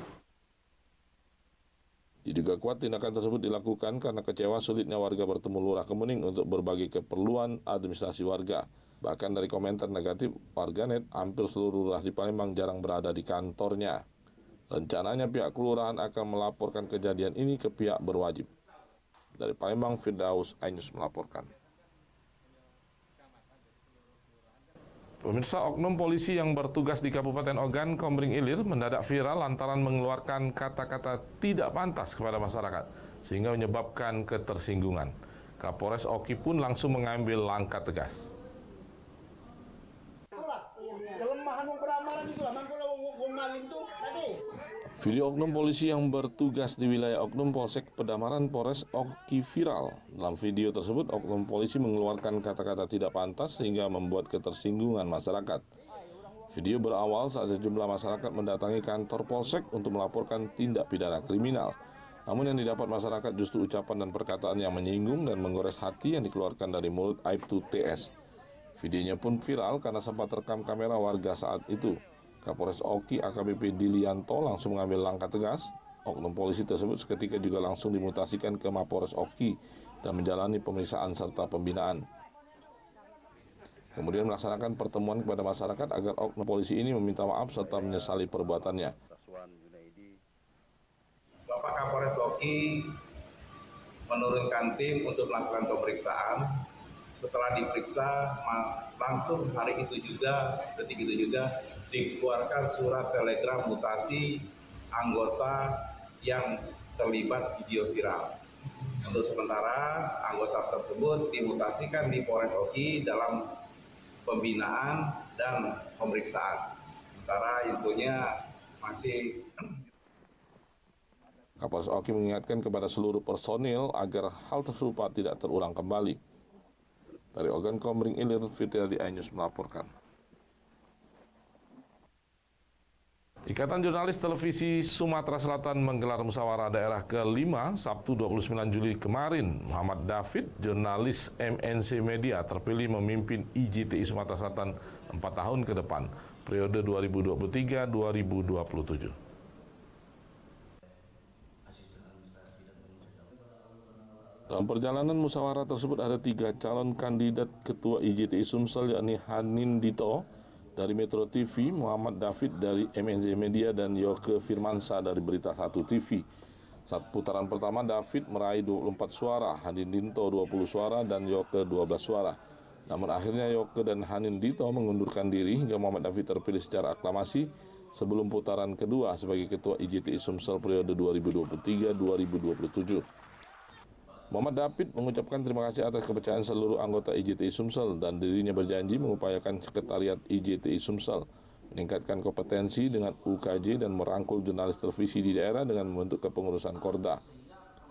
Diduga kuat tindakan tersebut dilakukan karena kecewa sulitnya warga bertemu Lurah Kemuning untuk berbagai keperluan administrasi warga. Bahkan dari komentar negatif warganet, hampir seluruh lurah di Palembang jarang berada di kantornya. Rencananya pihak kelurahan akan melaporkan kejadian ini ke pihak berwajib. Dari Palembang, Firdaus, iNews melaporkan. Pemirsa, oknum polisi yang bertugas di Kabupaten Ogan, Komering Ilir mendadak viral lantaran mengeluarkan kata-kata tidak pantas kepada masyarakat, sehingga menyebabkan ketersinggungan. Kapolres Oki pun langsung mengambil langkah tegas. Video oknum polisi yang bertugas di wilayah oknum Polsek Pedamaran Polres Oki viral. Dalam video tersebut, oknum polisi mengeluarkan kata-kata tidak pantas sehingga membuat ketersinggungan masyarakat. Video berawal saat sejumlah masyarakat mendatangi kantor Polsek untuk melaporkan tindak pidana kriminal. Namun yang didapat masyarakat justru ucapan dan perkataan yang menyinggung dan menggores hati yang dikeluarkan dari mulut Aibtu TS. Videonya pun viral karena sempat terekam kamera warga saat itu. Kapolres Oki AKBP Dilianto langsung mengambil langkah tegas. Oknum polisi tersebut seketika juga langsung dimutasikan ke Mapolres Oki dan menjalani pemeriksaan serta pembinaan. Kemudian melaksanakan pertemuan kepada masyarakat agar oknum polisi ini meminta maaf serta menyesali perbuatannya. Bapak Kapolres Oki menurunkan tim untuk melakukan pemeriksaan setelah diperiksa langsung hari itu juga, detik itu juga dikeluarkan surat telegram mutasi anggota yang terlibat video viral. Untuk sementara anggota tersebut dimutasikan di Polres Oki dalam pembinaan dan pemeriksaan. Sementara infonya masih. Kapolres Oki mengingatkan kepada seluruh personil agar hal tersebut tidak terulang kembali. Dari Organ Komering Ilir, Fitriadi iNews melaporkan. Ikatan Jurnalis Televisi Sumatera Selatan menggelar musyawarah daerah ke-5 Sabtu 29 Juli kemarin. Muhammad David, jurnalis MNC Media, terpilih memimpin IJTI Sumatera Selatan 4 tahun ke depan, periode 2023-2027. Dalam perjalanan musyawarah tersebut ada 3 calon kandidat ketua IJTI Sumsel, yakni Hanin Dito dari Metro TV, Muhammad David dari MNC Media, dan Yoke Firmansyah dari Berita 1 TV. Saat putaran pertama, David meraih 24 suara, Hanin Dito 20 suara, dan Yoke 12 suara. Namun akhirnya Yoke dan Hanin Dito mengundurkan diri hingga Muhammad David terpilih secara aklamasi sebelum putaran kedua sebagai ketua IJTI Sumsel periode 2023-2027. Muhammad David mengucapkan terima kasih atas kepercayaan seluruh anggota IJTI Sumsel dan dirinya berjanji mengupayakan sekretariat IJTI Sumsel meningkatkan kompetensi dengan UKJ dan merangkul jurnalis televisi di daerah dengan membentuk kepengurusan Korda.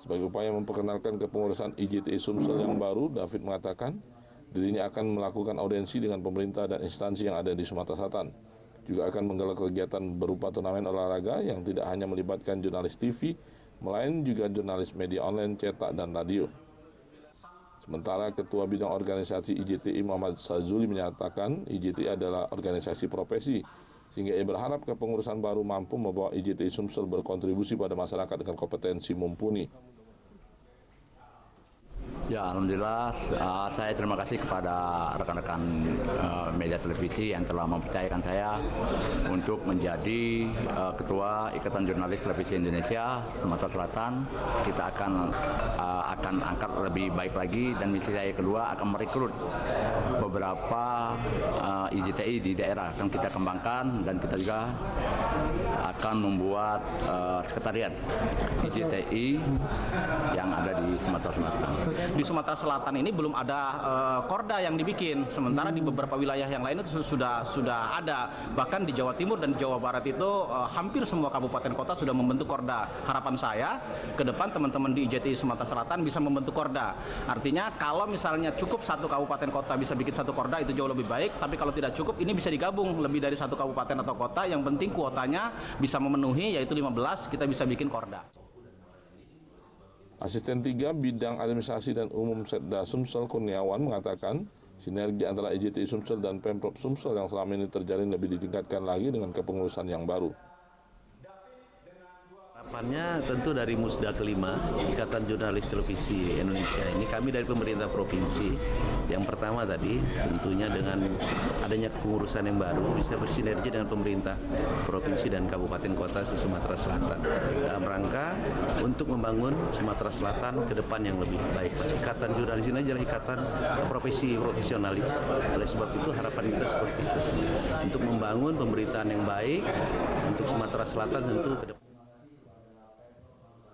Sebagai upaya memperkenalkan kepengurusan IJTI Sumsel yang baru, David mengatakan dirinya akan melakukan audiensi dengan pemerintah dan instansi yang ada di Sumatera Selatan. Juga akan menggelar kegiatan berupa turnamen olahraga yang tidak hanya melibatkan jurnalis TV, melainkan juga jurnalis media online, cetak, dan radio. Sementara Ketua Bidang Organisasi IJTI Muhammad Sazuli menyatakan IJTI adalah organisasi profesi, sehingga ia berharap kepengurusan baru mampu membawa IJTI Sumsel berkontribusi pada masyarakat dengan kompetensi mumpuni. Ya, alhamdulillah saya terima kasih kepada rekan-rekan media televisi yang telah mempercayakan saya untuk menjadi Ketua Ikatan Jurnalis Televisi Indonesia Sumatera Selatan. Kita akan angkat lebih baik lagi, dan misi saya kedua akan merekrut beberapa IJTI di daerah akan kita kembangkan, dan kita juga akan membuat sekretariat IJTI yang ada di Sumatera Selatan. Di Sumatera Selatan ini belum ada Korda yang dibikin, sementara di beberapa wilayah yang lain itu sudah ada. Bahkan di Jawa Timur dan Jawa Barat itu hampir semua kabupaten kota sudah membentuk Korda. Harapan saya ke depan teman-teman di IJTI Sumatera Selatan bisa membentuk Korda. Artinya kalau misalnya cukup satu kabupaten kota bisa bikin satu Korda, itu jauh lebih baik. Tapi kalau tidak cukup, ini bisa digabung lebih dari satu kabupaten atau kota. Yang penting kuotanya bisa memenuhi, yaitu 15, kita bisa bikin Korda. Asisten 3 Bidang Administrasi dan Umum Setda Sumsel Kurniawan mengatakan sinergi antara IJTI Sumsel dan Pemprov Sumsel yang selama ini terjalin lebih ditingkatkan lagi dengan kepengurusan yang baru. Harapannya tentu dari Musda kelima, Ikatan Jurnalis Televisi Indonesia ini, kami dari pemerintah provinsi, yang pertama tadi tentunya dengan adanya kepengurusan yang baru bisa bersinergi dengan pemerintah provinsi dan kabupaten kota di Sumatera Selatan dalam rangka untuk membangun Sumatera Selatan ke depan yang lebih baik. Ikatan Jurnalis ini adalah ikatan profesi profesionalis. Oleh sebab itu harapan kita seperti itu, untuk membangun pemberitaan yang baik untuk Sumatera Selatan tentu ke depan.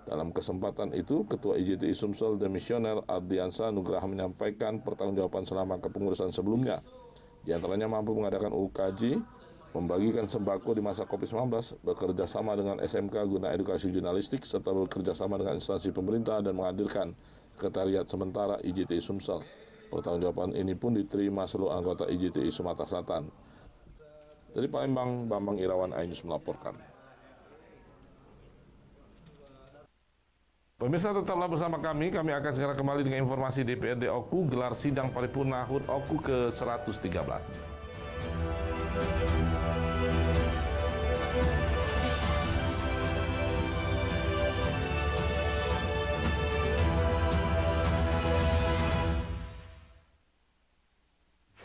Dalam kesempatan itu, Ketua IJTI Sumsel Demisioner Ardiansa Nugraha menyampaikan pertanggungjawaban selama kepengurusan sebelumnya. Di antaranya mampu mengadakan UKJ, membagikan sembako di masa COVID-19, bekerja sama dengan SMK guna edukasi jurnalistik, serta bekerja sama dengan instansi pemerintah dan menghadirkan sekretariat sementara IJTI Sumsel. Pertanggungjawaban ini pun diterima seluruh anggota IJTI Sumatera Selatan. Dari Palembang, Bambang Irawan iNews melaporkan. Pemirsa, tetaplah bersama kami akan segera kembali dengan informasi DPRD Oku gelar sidang paripurna HUT Oku ke-113.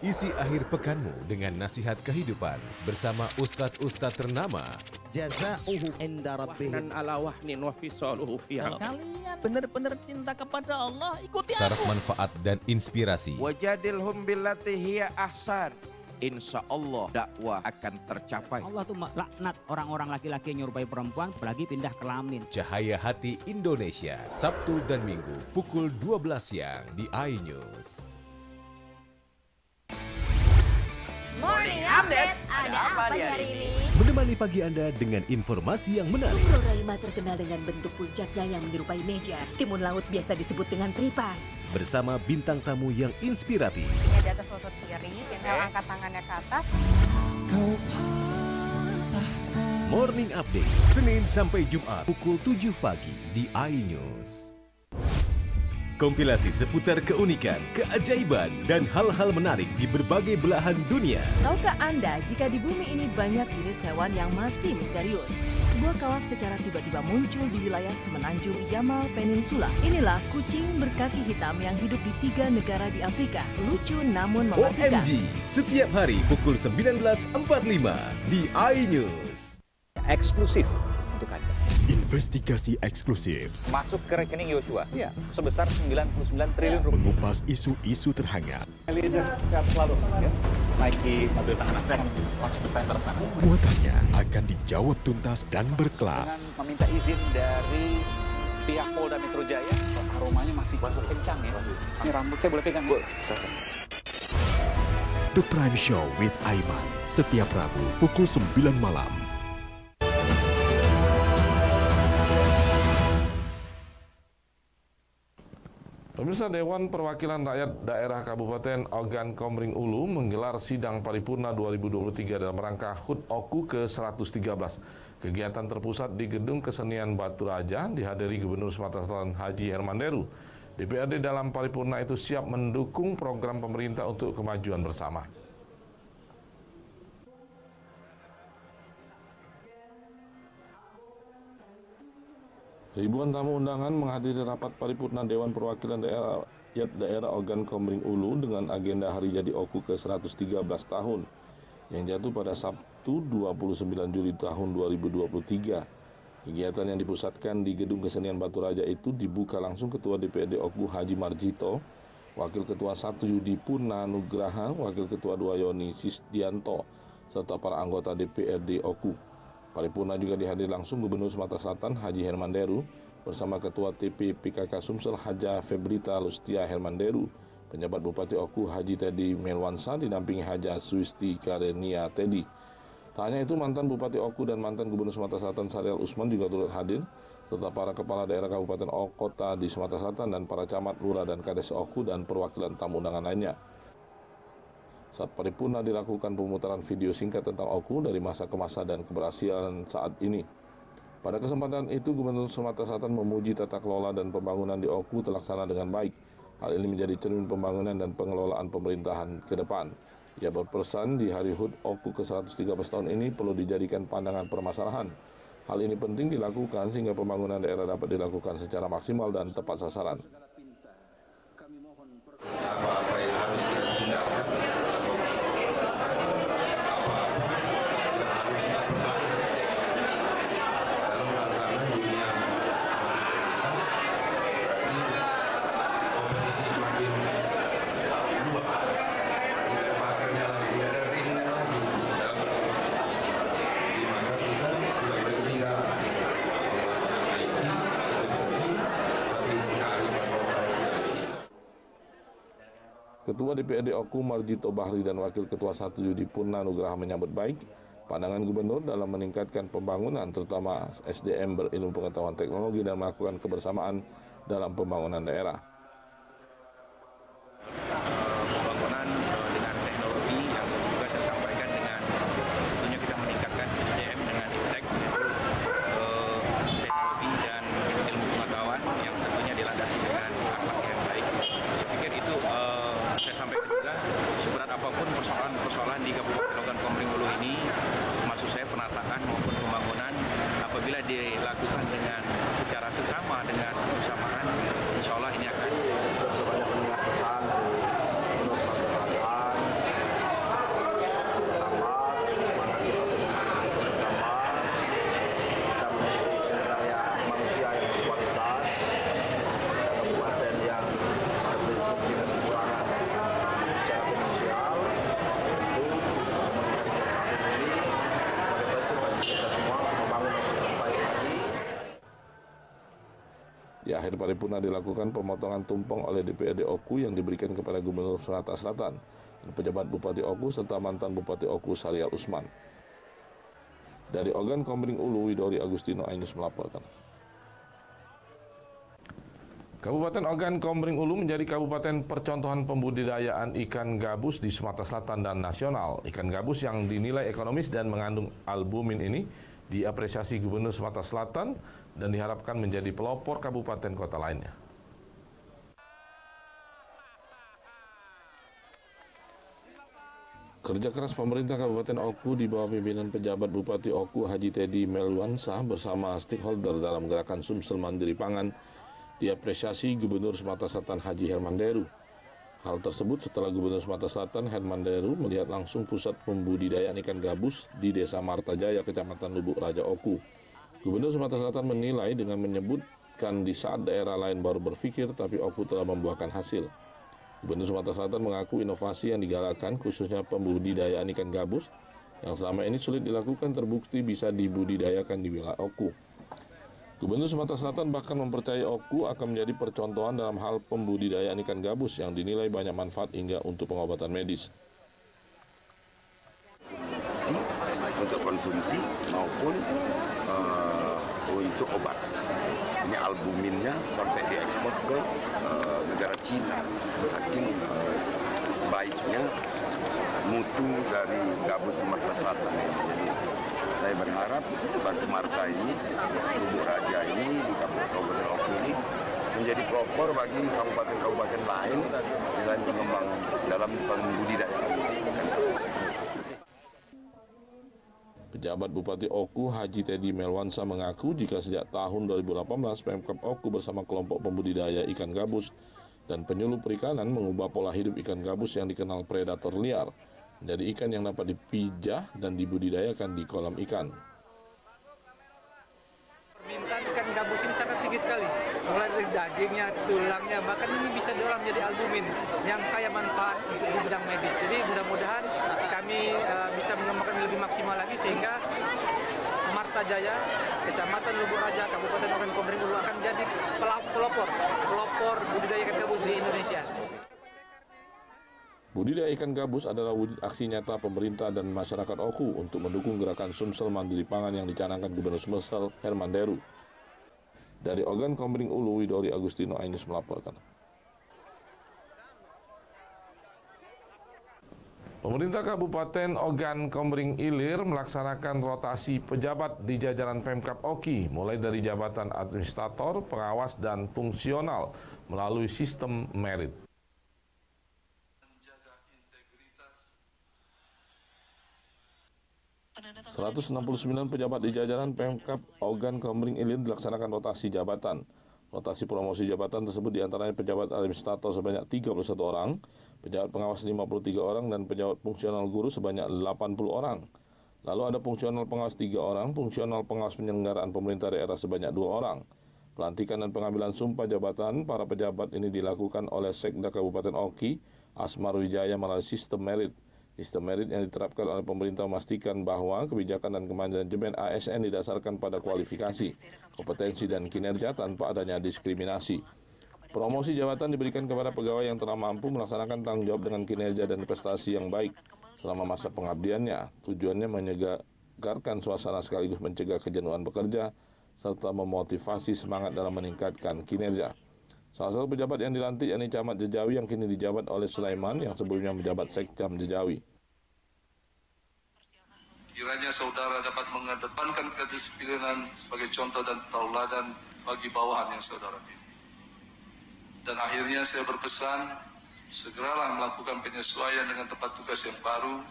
Isi akhir pekanmu dengan nasihat kehidupan bersama ustadz-ustadz ternama jazauhu inda rabbih. Dan ala wahnin wa fisaluhu fiha. Kalian benar-benar cinta kepada Allah, ikuti Syarat aku. manfaat dan inspirasi. Wajadilhum billati hiya ahsan. Insya Allah dakwah akan tercapai. Allah tuh laknat orang-orang laki-laki yang nyerupai perempuan, apalagi pindah kelamin. Cahaya Hati Indonesia, Sabtu dan Minggu pukul 12 siang di iNews. Morning Update, ada apa di hari ini? Menemani pagi Anda dengan informasi yang menarik. Pulau Raima terkenal dengan bentuk puncaknya yang menyerupai meja. Timun laut biasa disebut dengan tripan. Bersama bintang tamu yang inspiratif. Ini di atas lutut kiri, angkat tangannya ke atas. Morning Update, Senin sampai Jumat pukul 7 pagi di iNews. Kompilasi seputar keunikan, keajaiban, dan hal-hal menarik di berbagai belahan dunia. Tahukah Anda jika di bumi ini banyak jenis hewan yang masih misterius? Sebuah kawas secara tiba-tiba muncul di wilayah semenanjung Yamal Peninsula. Inilah kucing berkaki hitam yang hidup di 3 negara di Afrika. Lucu namun mematikan. OMG, setiap hari pukul 19.45 di iNews. Eksklusif untuk Anda. Investigasi eksklusif. Masuk ke rekening Yosua sebesar 99 triliun rupiah. Mengupas isu-isu terhangat. Eliezer, sehat selalu. Ya. Naiki mobil tahanan saya masuk ke tender sana. Muatannya akan dijawab tuntas dan berkelas. Dengan meminta izin dari pihak Polda Metro Jaya. Aromanya masih kencang ya. Ini rambut saya boleh pegang. The Prime Show with Aiman. Setiap Rabu pukul 9 malam. Pemirsa, Dewan Perwakilan Rakyat Daerah Kabupaten Ogan Komering Ulu menggelar sidang paripurna 2023 dalam rangka HUT OKU ke-113. Kegiatan terpusat di Gedung Kesenian Batu Raja dihadiri Gubernur Sumatera Selatan Haji Hermanderu. DPRD dalam paripurna itu siap mendukung program pemerintah untuk kemajuan bersama. Ribuan tamu undangan menghadiri rapat paripurna Dewan Perwakilan Daerah Ogan Komering Ulu dengan agenda Hari Jadi OKU ke-113 tahun yang jatuh pada Sabtu 29 Juli tahun 2023. Kegiatan yang dipusatkan di Gedung Kesenian Batu Raja itu dibuka langsung Ketua DPRD OKU Haji Marjito, Wakil Ketua 1 Yudi Purna Nugraha, Wakil Ketua 2 Yoni Sisdianto, serta para anggota DPRD OKU. Paripurna juga dihadiri langsung Gubernur Sumatera Selatan Haji Hermanderu bersama Ketua TP PKK Sumsel Haja Febrita Lustia Hermanderu, penjabat Bupati OKU Haji Teddy Melwansa didampingi Haja Swisti Karenia Teddy. Tak hanya itu, mantan Bupati OKU dan mantan Gubernur Sumatera Selatan Syarial Usman juga turut hadir, serta para kepala daerah kabupaten kota di Sumatera Selatan dan para camat, lurah dan kades OKU dan perwakilan tamu undangan lainnya. Saat paripurna dilakukan pemutaran video singkat tentang OKU dari masa ke masa dan keberhasilan saat ini. Pada kesempatan itu, Gubernur Sumatera Selatan memuji tata kelola dan pembangunan di OKU terlaksana dengan baik. Hal ini menjadi cermin pembangunan dan pengelolaan pemerintahan ke depan. Ia berpesan di Hari HUT OKU ke-113 tahun ini perlu dijadikan pandangan permasalahan. Hal ini penting dilakukan sehingga pembangunan daerah dapat dilakukan secara maksimal dan tepat sasaran. Apa yang harus kita tinggalkan? Ketua DPRD OKU Marjito Bahri dan Wakil Ketua 1 Yudi Purna Nugraha menyambut baik pandangan Gubernur dalam meningkatkan pembangunan terutama SDM berilmu pengetahuan teknologi dan melakukan kebersamaan dalam pembangunan daerah. Pembangunan dengan teknologi yang juga saya sampaikan dengan tentunya kita meningkatkan SDM dengan IPTEK, yaitu teknologi dan ilmu pengetahuan yang tentunya dilandasi dengan akhlak yang baik. Saya pikir itu saya sampaikan juga, seberat apapun persoalan di Kabupaten Ogan Komering Ulu ini, maksud saya penataan maupun pembangunan, apabila dilakukan dengan secara seksama dengan bersamaan, insya Allah ini akan banyak mendengar pesan dari Gubernur Sumatera Selatan, tambah semangat kita bersama, Di akhir paripurna dilakukan pemotongan tumpeng oleh DPRD Oku yang diberikan kepada Gubernur Sumatera Selatan dan pejabat Bupati Oku serta mantan Bupati Oku Syariah Usman. Dari Ogan Komering Ulu, Widori Agustino Ainus melaporkan. Kabupaten Ogan Komering Ulu menjadi kabupaten percontohan pembudidayaan ikan gabus di Sumatera Selatan dan nasional. Ikan gabus yang dinilai ekonomis dan mengandung albumin ini diapresiasi Gubernur Sumatera Selatan dan diharapkan menjadi pelopor kabupaten kota lainnya. Kerja keras pemerintah Kabupaten Oku di bawah pimpinan pejabat Bupati Oku Haji Teddy Melwansa bersama stakeholder dalam gerakan Sumsel Mandiri Pangan diapresiasi Gubernur Sumatera Selatan Haji Herman Deru. Hal tersebut setelah Gubernur Sumatera Selatan Herman Deru melihat langsung pusat pembudidayaan ikan gabus di Desa Martajaya, Kecamatan Lubuk Raja Oku. Gubernur Sumatera Selatan menilai dengan menyebutkan di saat daerah lain baru berpikir, tapi Oku telah membuahkan hasil. Gubernur Sumatera Selatan mengaku inovasi yang digalakkan khususnya pembudidayaan ikan gabus yang selama ini sulit dilakukan terbukti bisa dibudidayakan di wilayah Oku. Gubernur Sumatera Selatan bahkan mempercayai Oku akan menjadi percontohan dalam hal pembudidayaan ikan gabus yang dinilai banyak manfaat hingga untuk pengobatan medis. Untuk konsumsi maupun untuk obat. Ini albuminnya sampai diekspor ke negara Cina. Saking baiknya mutu dari gabus Sumatera Selatan. Jadi saya berharap Batu Marta ini, Lubuk Raja ini, di Kabupaten Oku ini menjadi pelopor bagi kabupaten-kabupaten lain di lain pengembang dalam pembudidayaan ikan gabus. Pejabat Bupati Oku Haji Teddy Melwansa mengaku jika sejak tahun 2018 Pemkab Oku bersama kelompok pembudidaya ikan gabus dan penyuluh perikanan mengubah pola hidup ikan gabus yang dikenal predator liar menjadi ikan yang dapat dipijah dan dibudidayakan di kolam ikan. Permintaan ikan gabus ini sangat tinggi sekali, mulai dari dagingnya, tulangnya, bahkan ini bisa diolah menjadi albumin yang kaya manfaat untuk di bidang medis. Jadi mudah-mudahan kami bisa mengembangkan lebih maksimal lagi sehingga Martajaya, Kecamatan Lubuk Raja, Kabupaten Ogan Komering Ulu akan menjadi pelopor budidaya ikan gabus di Indonesia. Budidaya ikan gabus adalah wujud aksi nyata pemerintah dan masyarakat Oku untuk mendukung gerakan Sumsel Mandiri Pangan yang dicanangkan Gubernur Sumsel Herman Deru. Dari Ogan Komering Ulu, Widori Agustino Ainus melaporkan. Pemerintah Kabupaten Ogan Komering Ilir melaksanakan rotasi pejabat di jajaran Pemkab Oki, mulai dari jabatan administrator, pengawas, dan fungsional melalui sistem merit. 169 pejabat di jajaran Pemkab Ogan Komering Ilir dilaksanakan rotasi jabatan. Rotasi promosi jabatan tersebut diantaranya pejabat administrator sebanyak 31 orang, pejabat pengawas 53 orang, dan pejabat fungsional guru sebanyak 80 orang. Lalu ada fungsional pengawas 3 orang, fungsional pengawas penyelenggaraan pemerintah daerah sebanyak 2 orang. Pelantikan dan pengambilan sumpah jabatan para pejabat ini dilakukan oleh Sekda Kabupaten Oki, Asmar Wijaya melalui sistem merit. Sistem merit yang diterapkan oleh pemerintah memastikan bahwa kebijakan dan kemanajemen ASN didasarkan pada kualifikasi, kompetensi, dan kinerja tanpa adanya diskriminasi. Promosi jabatan diberikan kepada pegawai yang telah mampu melaksanakan tanggung jawab dengan kinerja dan prestasi yang baik selama masa pengabdiannya. Tujuannya menyegarkan suasana sekaligus mencegah kejenuhan bekerja, serta memotivasi semangat dalam meningkatkan kinerja. Salah satu pejabat yang dilantik yakni Camat Jejawi yang kini dijabat oleh Sulaiman yang sebelumnya menjabat Sekcam Jejawi. Kiranya saudara dapat mengedepankan kedisiplinan sebagai contoh dan tauladan bagi bawahan yang saudara pilih. Dan akhirnya saya berpesan, segeralah melakukan penyesuaian dengan tempat tugas yang baru,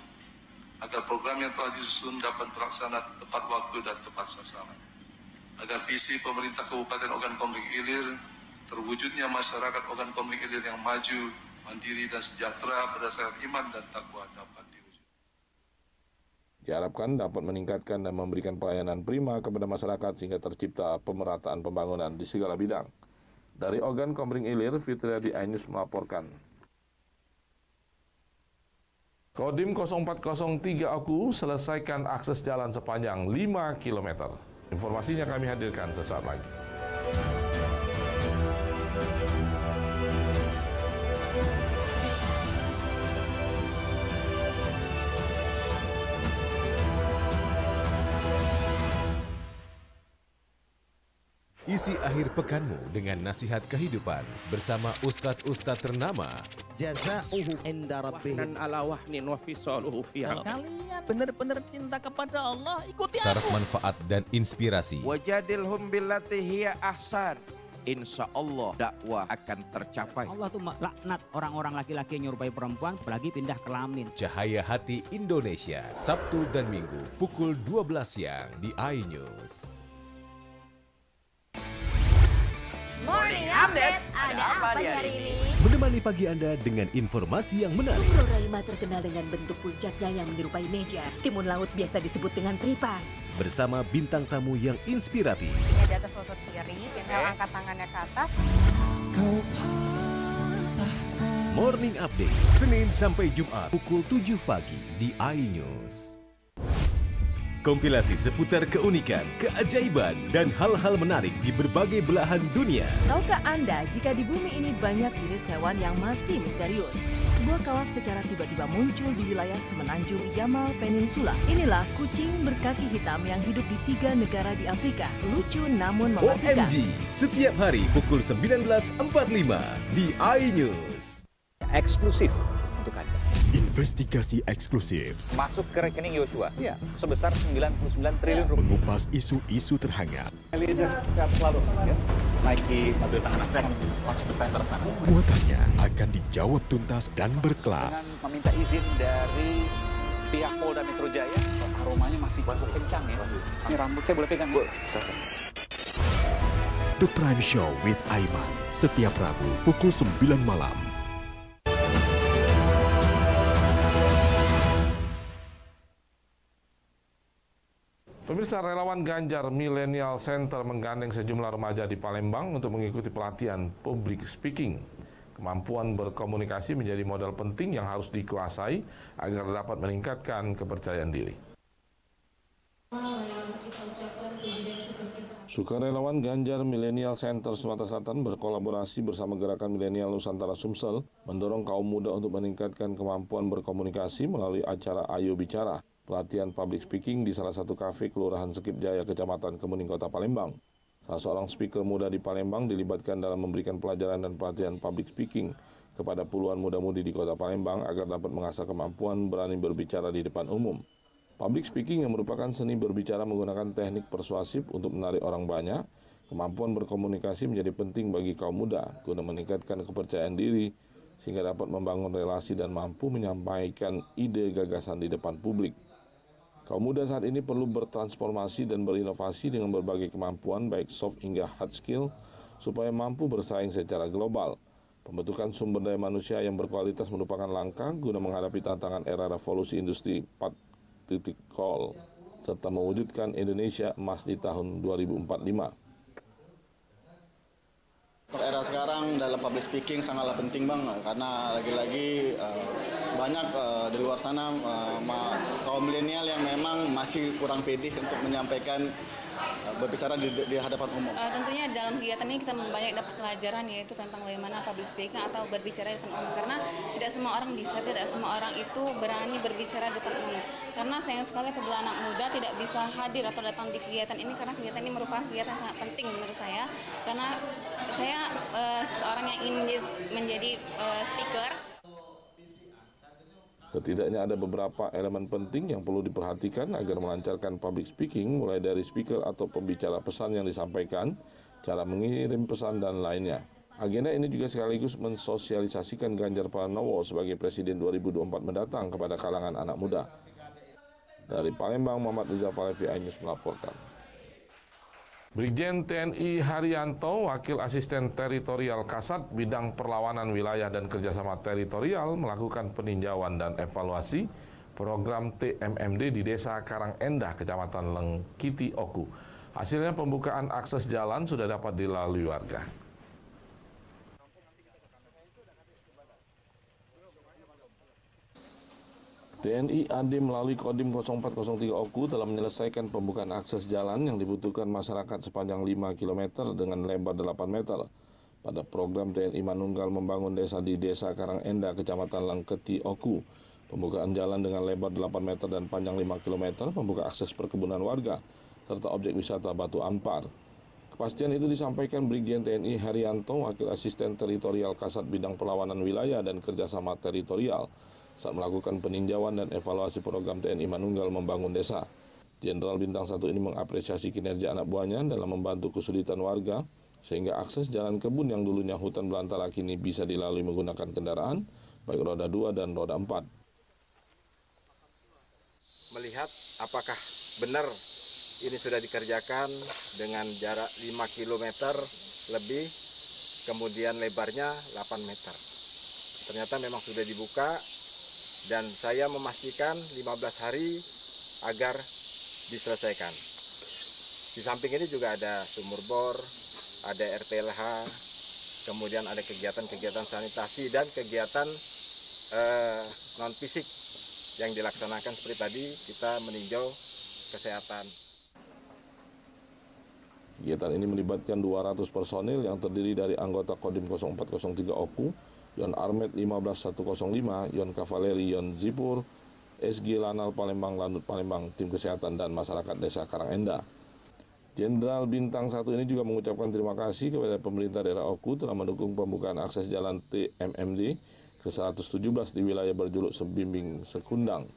agar program yang telah disusun dapat terlaksana tepat waktu dan tepat sasaran. Agar visi pemerintah Kabupaten Ogan Komering Ilir, terwujudnya masyarakat Ogan Komering Ilir yang maju, mandiri, dan sejahtera berdasarkan iman dan takwa dapat diwujudkan. Diharapkan dapat meningkatkan dan memberikan pelayanan prima kepada masyarakat sehingga tercipta pemerataan pembangunan di segala bidang. Dari Ogan Komering Ilir, Fitriadi Ainus melaporkan. Kodim 0403 Oku selesaikan akses jalan sepanjang 5 km. Informasinya kami hadirkan sesaat lagi. Isi akhir pekanmu dengan nasihat kehidupan bersama ustadz-ustadz ternama. Jazauhu inda rabbih. Kalian benar-benar cinta kepada Allah, ikuti Syarat aku. manfaat dan inspirasi. Wajadilhum billati hiya ahsan. Insya Allah dakwah akan tercapai. Allah tuh laknat orang-orang laki-laki yang nyerupai perempuan apalagi pindah kelamin. Cahaya Hati Indonesia, Sabtu dan Minggu pukul 12 siang di iNews. Morning Update, ada apa di hari ini? Menemani pagi Anda dengan informasi yang menarik. Pulau Raima terkenal dengan bentuk puncaknya yang menyerupai meja. Timun laut biasa disebut dengan tripan. Bersama bintang tamu yang inspiratif. Ini di atas lutut kiri, inhale angkat tangannya ke atas. Morning Update, Senin sampai Jumat pukul 7 pagi di iNews. Kompilasi seputar keunikan, keajaiban, dan hal-hal menarik di berbagai belahan dunia. Tahukah Anda jika di bumi ini banyak jenis hewan yang masih misterius? Sebuah kawas secara tiba-tiba muncul di wilayah semenanjung Yamal Peninsula. Inilah kucing berkaki hitam yang hidup di 3 negara di Afrika. Lucu namun mematikan. OMG, setiap hari pukul 19.45 di iNews. Eksklusif untuk Anda. Investigasi eksklusif. Masuk ke rekening Yosua. Iya. Sebesar 99 triliun rupiah. Mengupas isu-isu terhangat. Eliezer, sehat selalu. Ya. Naiki mobil tahanan saya akan masuk ke tender sana. Muatannya akan dijawab tuntas dan berkelas. Dengan meminta izin dari pihak Polda Metro Jaya. Aromanya masih cukup kencang ya. Ini rambut saya boleh pegang, Bu? The Prime Show with Aiman. Setiap Rabu pukul 9 malam. Pemirsa, relawan Ganjar Millennial Center menggandeng sejumlah remaja di Palembang untuk mengikuti pelatihan public speaking. Kemampuan berkomunikasi menjadi modal penting yang harus dikuasai agar dapat meningkatkan kepercayaan diri. Sukarelawan Ganjar Millennial Center Sumatera Selatan berkolaborasi bersama Gerakan Milenial Nusantara Sumsel mendorong kaum muda untuk meningkatkan kemampuan berkomunikasi melalui acara Ayo Bicara, pelatihan public speaking di salah satu kafe Kelurahan Sekip Jaya, Kecamatan Kemuning, Kota Palembang. Salah seorang speaker muda di Palembang dilibatkan dalam memberikan pelajaran dan pelatihan public speaking kepada puluhan muda-mudi di Kota Palembang agar dapat mengasah kemampuan berani berbicara di depan umum. Public speaking yang merupakan seni berbicara menggunakan teknik persuasif untuk menarik orang banyak, kemampuan berkomunikasi menjadi penting bagi kaum muda guna meningkatkan kepercayaan diri sehingga dapat membangun relasi dan mampu menyampaikan ide gagasan di depan publik. Kaum muda saat ini perlu bertransformasi dan berinovasi dengan berbagai kemampuan baik soft hingga hard skill supaya mampu bersaing secara global. Pembentukan sumber daya manusia yang berkualitas merupakan langkah guna menghadapi tantangan era revolusi industri 4.0 serta mewujudkan Indonesia emas di tahun 2045. Era sekarang dalam public speaking sangatlah penting bang, karena lagi-lagi banyak di luar sana kaum milenial yang memang masih kurang pede untuk menyampaikan berbicara di hadapan umum. Tentunya dalam kegiatan ini kita banyak dapat pelajaran yaitu tentang bagaimana public speaking atau berbicara di depan umum, karena tidak semua orang bisa, tidak semua orang itu berani berbicara di depan umum. Karena sayang sekali apabila anak muda tidak bisa hadir atau datang di kegiatan ini, karena kegiatan ini merupakan kegiatan sangat penting menurut saya, karena saya seseorang yang ingin menjadi speaker. Setidaknya ada beberapa elemen penting yang perlu diperhatikan agar melancarkan public speaking, mulai dari speaker atau pembicara pesan yang disampaikan, cara mengirim pesan, dan lainnya. Agenda ini juga sekaligus mensosialisasikan Ganjar Pranowo sebagai Presiden 2024 mendatang kepada kalangan anak muda. Dari Palembang, Muhammad Rizal Falevi, iNews melaporkan. Brigjen TNI Haryanto, Wakil Asisten Teritorial Kasat Bidang Perlawanan Wilayah dan Kerjasama Teritorial melakukan peninjauan dan evaluasi program TMMD di Desa Karangendah, Kecamatan Lengkiti Oku. Hasilnya pembukaan akses jalan sudah dapat dilalui warga. TNI AD melalui Kodim 0403 Oku telah menyelesaikan pembukaan akses jalan yang dibutuhkan masyarakat sepanjang 5 km dengan lebar 8 meter. Pada program TNI Manunggal membangun desa di Desa Karangendah, Kecamatan Lengketi Oku, pembukaan jalan dengan lebar 8 meter dan panjang 5 km, membuka akses perkebunan warga, serta objek wisata Batu Ampar. Kepastian itu disampaikan Brigjen TNI Haryanto, Wakil Asisten Teritorial Kasat Bidang Perlawanan Wilayah dan Kerjasama Teritorial, saat melakukan peninjauan dan evaluasi program TNI Manunggal Membangun Desa. Jenderal Bintang 1 ini mengapresiasi kinerja anak buahnya dalam membantu kesulitan warga, sehingga akses jalan kebun yang dulunya hutan belantara kini bisa dilalui menggunakan kendaraan, baik roda 2 dan roda 4. Melihat apakah benar ini sudah dikerjakan dengan jarak 5 km lebih, kemudian lebarnya 8 meter. Ternyata memang sudah dibuka dan saya memastikan 15 hari agar diselesaikan. Di samping ini juga ada sumur bor, ada RTLH, kemudian ada kegiatan-kegiatan sanitasi dan kegiatan non-fisik yang dilaksanakan seperti tadi kita meninjau kesehatan. Kegiatan ini melibatkan 200 personil yang terdiri dari anggota Kodim 0403 Oku, Yon Armet 15105, Yon Kavaleri, Yon Zipur, SG Lanal Palembang, Lanut Palembang, tim kesehatan dan masyarakat desa Karangenda. Jenderal Bintang 1 ini juga mengucapkan terima kasih kepada pemerintah daerah Oku telah mendukung pembukaan akses jalan TMMD ke-117 di wilayah berjuluk Sebimbing Sekundang.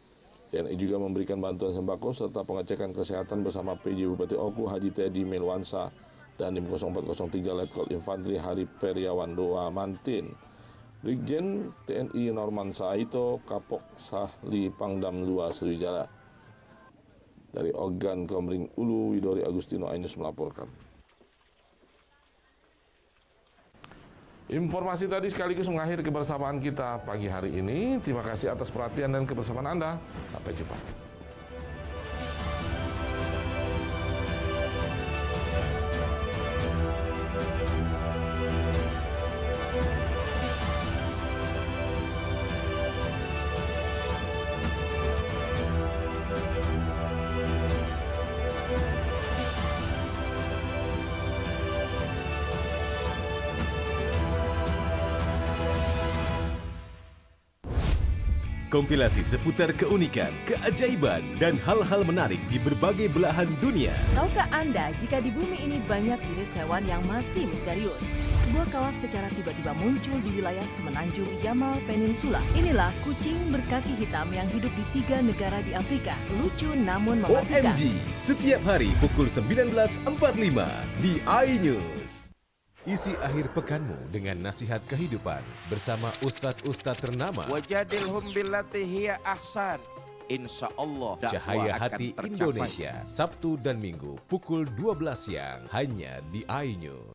TNI juga memberikan bantuan sembako serta pengecekan kesehatan bersama PJ Bupati Oku Haji Teddy Melwansa dan Dim 0403 Letkol Infantri Hari Periawan Doa Mantin. Brigjen TNI Norman Saito Kapok Sahli Pangdam 2 Sriwijaya. Dari Ogan Komering Ulu, Widori Agustino Ainus melaporkan. Informasi tadi sekaligus mengakhiri kebersamaan kita pagi hari ini. Terima kasih atas perhatian dan kebersamaan Anda. Sampai jumpa. Kompilasi seputar keunikan, keajaiban, dan hal-hal menarik di berbagai belahan dunia. Tahukah Anda jika di bumi ini banyak jenis hewan yang masih misterius? Sebuah kawas secara tiba-tiba muncul di wilayah semenanjung Yamal Peninsula. Inilah kucing berkaki hitam yang hidup di 3 negara di Afrika. Lucu namun mematikan. OMG, setiap hari pukul 19.45 di iNews. Isi akhir pekanmu dengan nasihat kehidupan bersama ustadz-ustadz ternama. Wajadilhum billati hiya ahsan. Insya Allah Cahaya Hati Indonesia, Sabtu dan Minggu pukul 12 siang hanya di iNews.